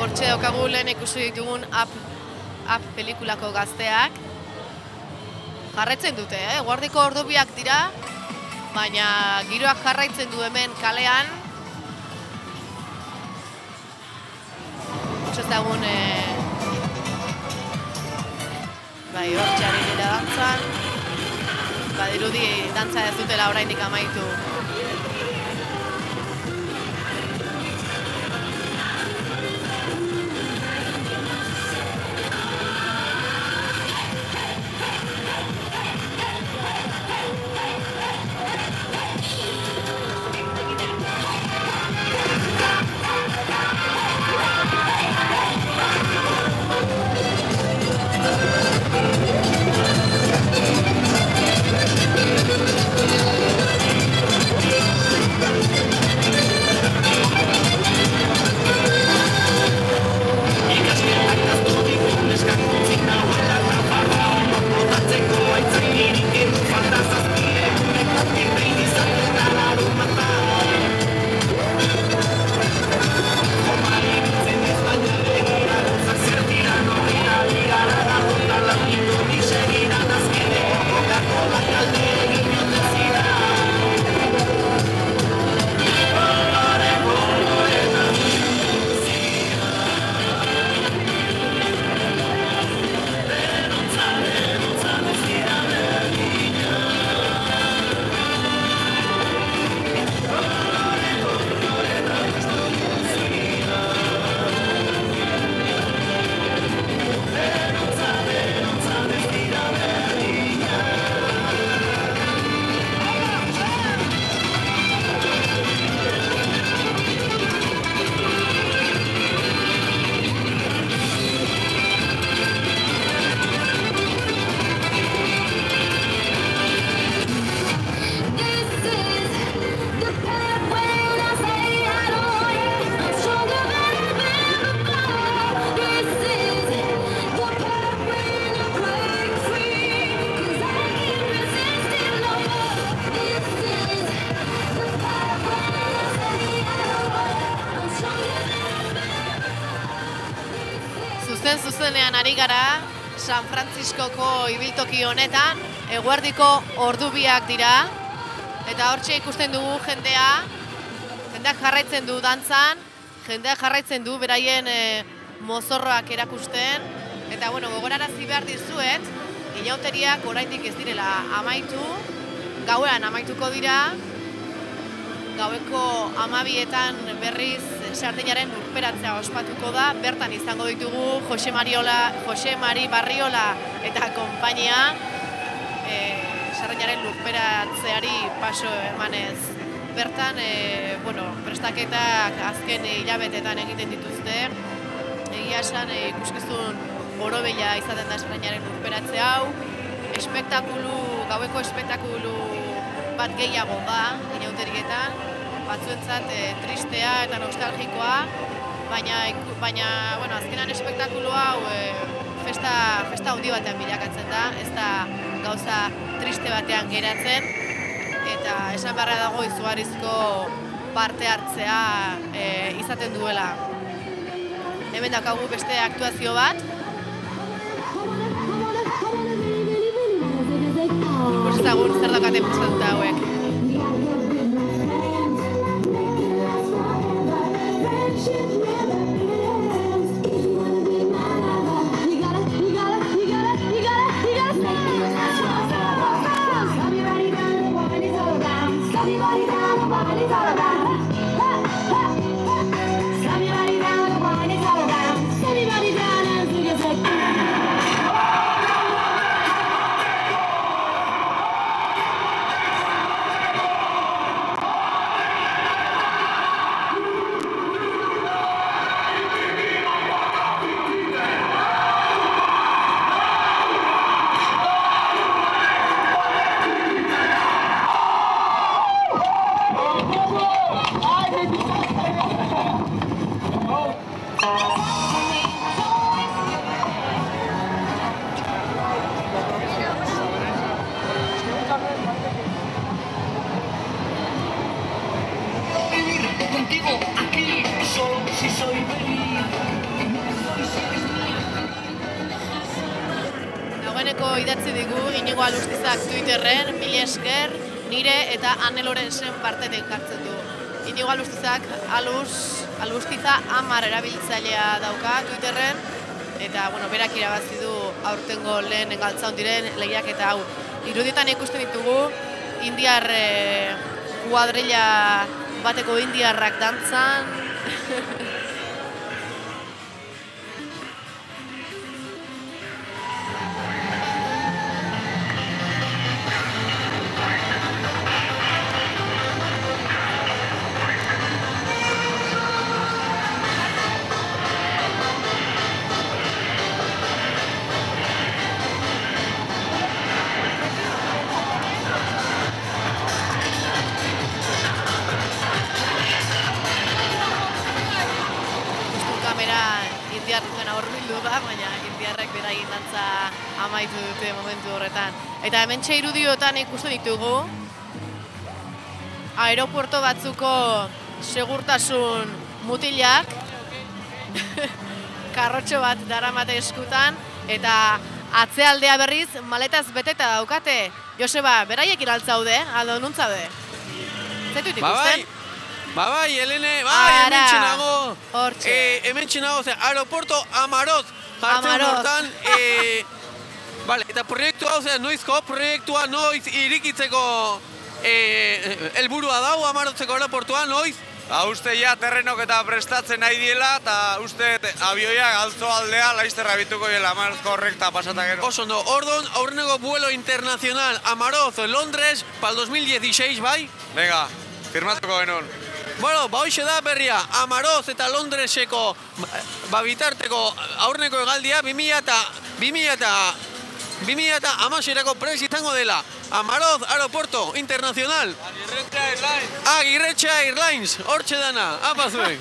Hortxe daukagu lehen ikusi ditugun Up pelikulako gazteak. Jarraitzen dute, eguerdiko ordubiak dira, baina giroak jarraitzen du hemen kalean. Ez dagoen hortxe ari dira dantzan. Badirudi dantza ez dutela oraindik amaitu. Zuzenean ari gara, San Frantziskoko ibiltoki honetan, eguerdiko ordubiak dira, eta hortxe ikusten dugu jendeak jarraitzen du dantzan, jendeak jarraitzen du beraien mozorroak erakusten, eta gogorarazi behar dizuet, inauteriak oraindik ez direla amaitu, gauean amaituko dira, gaueko 12etan berriz Sardinaren lurperatzea ospatuko da, bertan izango ditugu Jose Mari Barriola eta konpainia Sardinaren lurperatzeari paso emanez. Bertan, prestaketak azken hilabetetan egiten dituzte. Egia esan, ikuskizun borobila izaten da Sardinaren lurperatze hau. Gaueko espektakulu bat gehiago da, inauterietan. Batzuentzat tristea eta nostalgikoa, baina azkenan espektakulu hau festa handi batean bilakatzen da, ez da gauza triste batean geratzen, eta esan beharra dago izugarrizko parte hartzea izaten duela. Hemen daukagu beste aktuazio bat. Ikustezagun zer daukaten prestatuta hauek. Dagoeneko idatzi digu Inigo Alustizak Twitterren, mila esker, nire eta Anne Lorenzen partetik hartzen du. Inigo Alustizak Alustiza 10 erabiltzailea dauka Twitterren, eta berak irabazi du aurtengo lehen galtza hondiren lehiaketa hau. Irudietan ikusten ditugu indiar kuadrilla bateko indiarrak dantzan. Baina indiarrek beraien dantza amaitu dute momentu horretan. Eta hementxe irudiotan ikusten ditugu aeropuerto batzuko segurtasun mutilak karrotxo bat daramate eskutan, eta atzealdea berriz maletaz beteta daukate. Joseba, beraiek iraltzaude, aldo nuntzaude? Zaitu ikusten? Bai, Helene, hementxe nago. Hementxe nago, aeropuerto Amaroz jartzen hortan. Eta proiektua, noizko proiektua, noiz irikitzeko helburua dau Amarotzeko aeroportua, noiz? Uste ja terrenok eta prestatzen nahi diela, eta uste abioiak altzo aldea laizterra bituko diela Amarozko horrekta pasatak gero. Oso ondo, ordon aurreneko vuelo internacional Amaroz, Londres, pal 2016, bai? Venga, firmatuko genuen. Bueno, hoxe da berria, Amaroz eta Londreseko bitarteko aurreneko hegaldia 2016erako prez izango dela. Amaroz Aeropuerto Internacional. Agirretxa Airlines, hortxe dana, apazuen.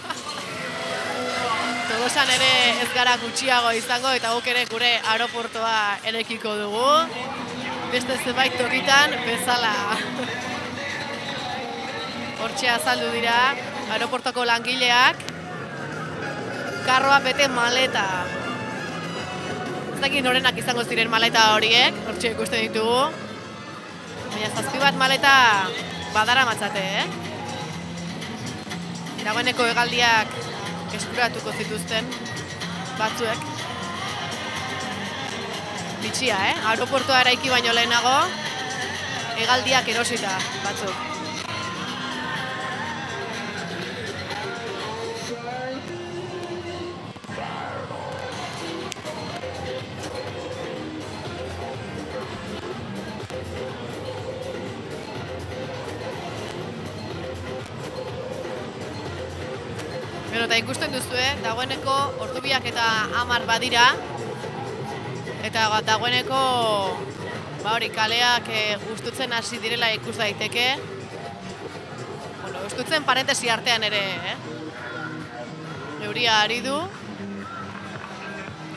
Tolosan ere ez gara gutxiago izango, eta guk ere gure aeroportoa erekiko dugu. Beste zenbait tokitan bezala. Hortxe azaldu dira, aeroportoko langileak, karroa bete maleta. Ez dakit norenak izango ziren maleta horiek, hortxe ikusten ditugu. Baina 7 bat maleta badara matzate, Dagoeneko hegaldiak eskuratuko zituzten batzuek. Bitxia, aeroportoa eraiki baino lehenago, hegaldiak erosita batzuk. Bueno, eta ikusten duzue, dagoeneko ordubiak eta 10 badira, eta dagoeneko hori kaleak gustutzen hasi direla ikus daiteke. Bueno, gustutzen parentesi artean ere, euria ari du.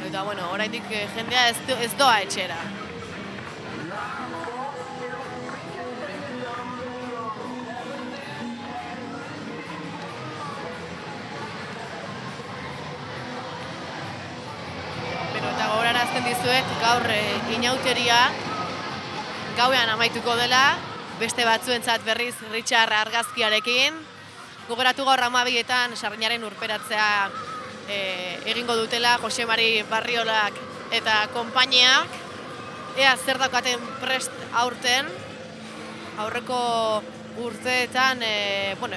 Eta, bueno, oraindik jendea ez doa etxera. Eta gogorarazten dizuet, gaur inauteria gauean amaituko dela, beste batzuentzat berriz Richard argazkiarekin. Gogoratu gaur 12etan Sarrinaren urperatzea egingo dutela Jose Mari Barriolak eta konpainiak. Ea zer daukaten prest aurten, aurreko urteetan,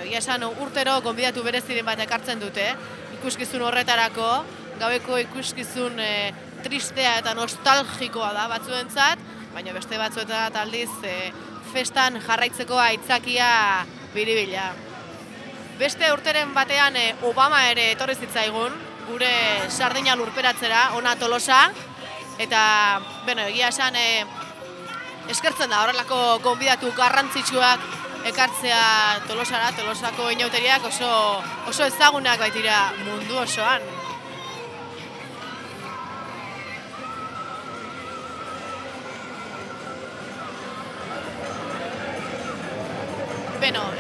egia esan urtero gonbidatu bereziren bat ekartzen dute, ikuskizun horretarako, gaueko ikuskizun tristea eta nostalgikoa da batzuentzat, baina beste batzuetan aldiz festan jarraitzeko aitzakia biribila. Beste urteren batean Obama ere etorri zitzaigun, gure Sardina lurperatzera, ona Tolosa, eta egia esan eskertzen da horrelako gonbidatu garrantzitsuak ekartzea Tolosara, Tolosako inauteriak oso ezagunak baitira mundu osoan.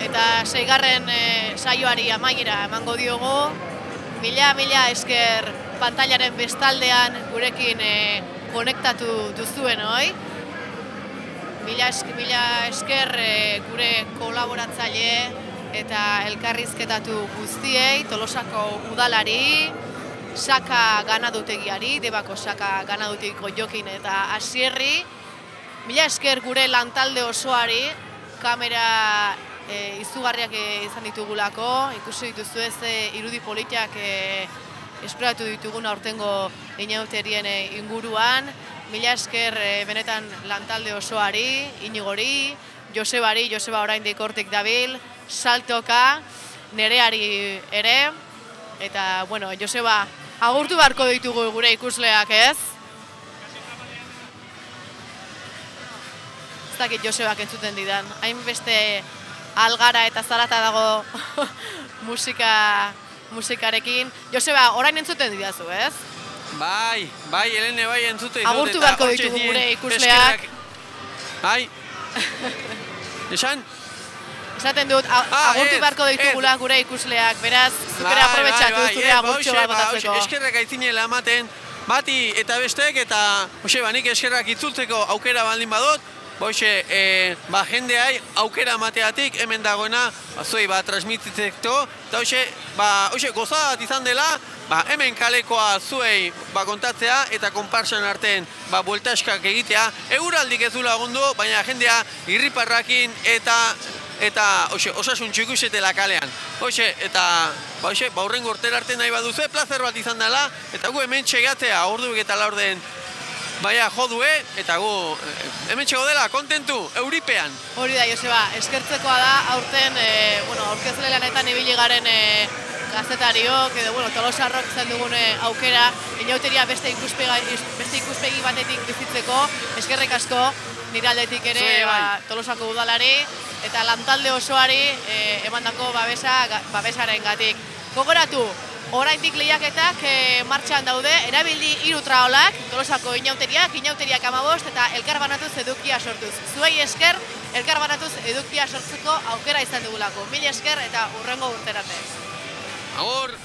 Eta 6. saioari amaiera emango diogu. Mila esker pantailaren bestaldean gurekin konektatu duzuen hoi. Mila esker gure kolaboratzaile eta elkarrizketatu guztiei, Tolosako udalari, Saka ganadutegiari, Debako Saka ganadutegiko Jokin eta Asierri. Mila esker gure lantalde osoari, kamera izugarriak izan ditugulako, ikusi dituzu ez irudi politiak esploratu ditugun aurtengo inauterien inguruan. Mila esker benetan lantalde osoari, Inigori, Joseba oraindik hortik dabil, Saltoka, Nereari ere, eta, Joseba, agurtu beharko ditugu gure ikusleak, ez? Ez dakit Josebak entzuten didan, hainbeste algara eta zarata dago musikarekin. Joseba, orain entzuten didazu, ez? Bai, Helene, bai entzuten ditut. Agurtu beharko ditugu gure ikusleak. Bai. Esan? Esaten dut, agurtu beharko ditugula gure ikusleak, beraz, zukera aprobetxatu zure agurtxo bat botatzeko. Eskerrak aitzinela ematen, bati eta bestek, eta nik eskerrak itzultzeko aukera baldin badot, jendeai aukera emateatik hemen dagoena zuei transmititzeko, eta gozadat izan dela, hemen kalekoa zuei kontatzea eta konparsan artean bueltaskak egitea, euraldik ez du lagundu, baina jendea irriparrakin eta osasun txikusetela kalean. Eta hurrengo urtera arte nahi baduzu, plazer bat izan dela, eta gu hemen txegatzea, orduak eta laurden jodue, eta gu hemen txego dela, kontentu, euripean. Hori da, Joseba, eskertzekoa da, aurten, aurkezle lanetan ibili garen gazetariok, edo, Tolosarrok izan dugun aukera, inauteria beste ikuspegi batetik bizitzeko, eskerrek asko, nire aldetik ere, Tolosako udalari, eta lantalde osoari emandako babesaren gatik. Gogoratu, oraindik lehiaketak martxan daude, erabili 3 traolak, Tolosako inauteriak 15 eta elkarbanatuz edukia sortuz. Zuei esker, elkarbanatuz edukia sortzeko aukera izan dugulako. Mila esker eta hurrengo urterarte. Agur!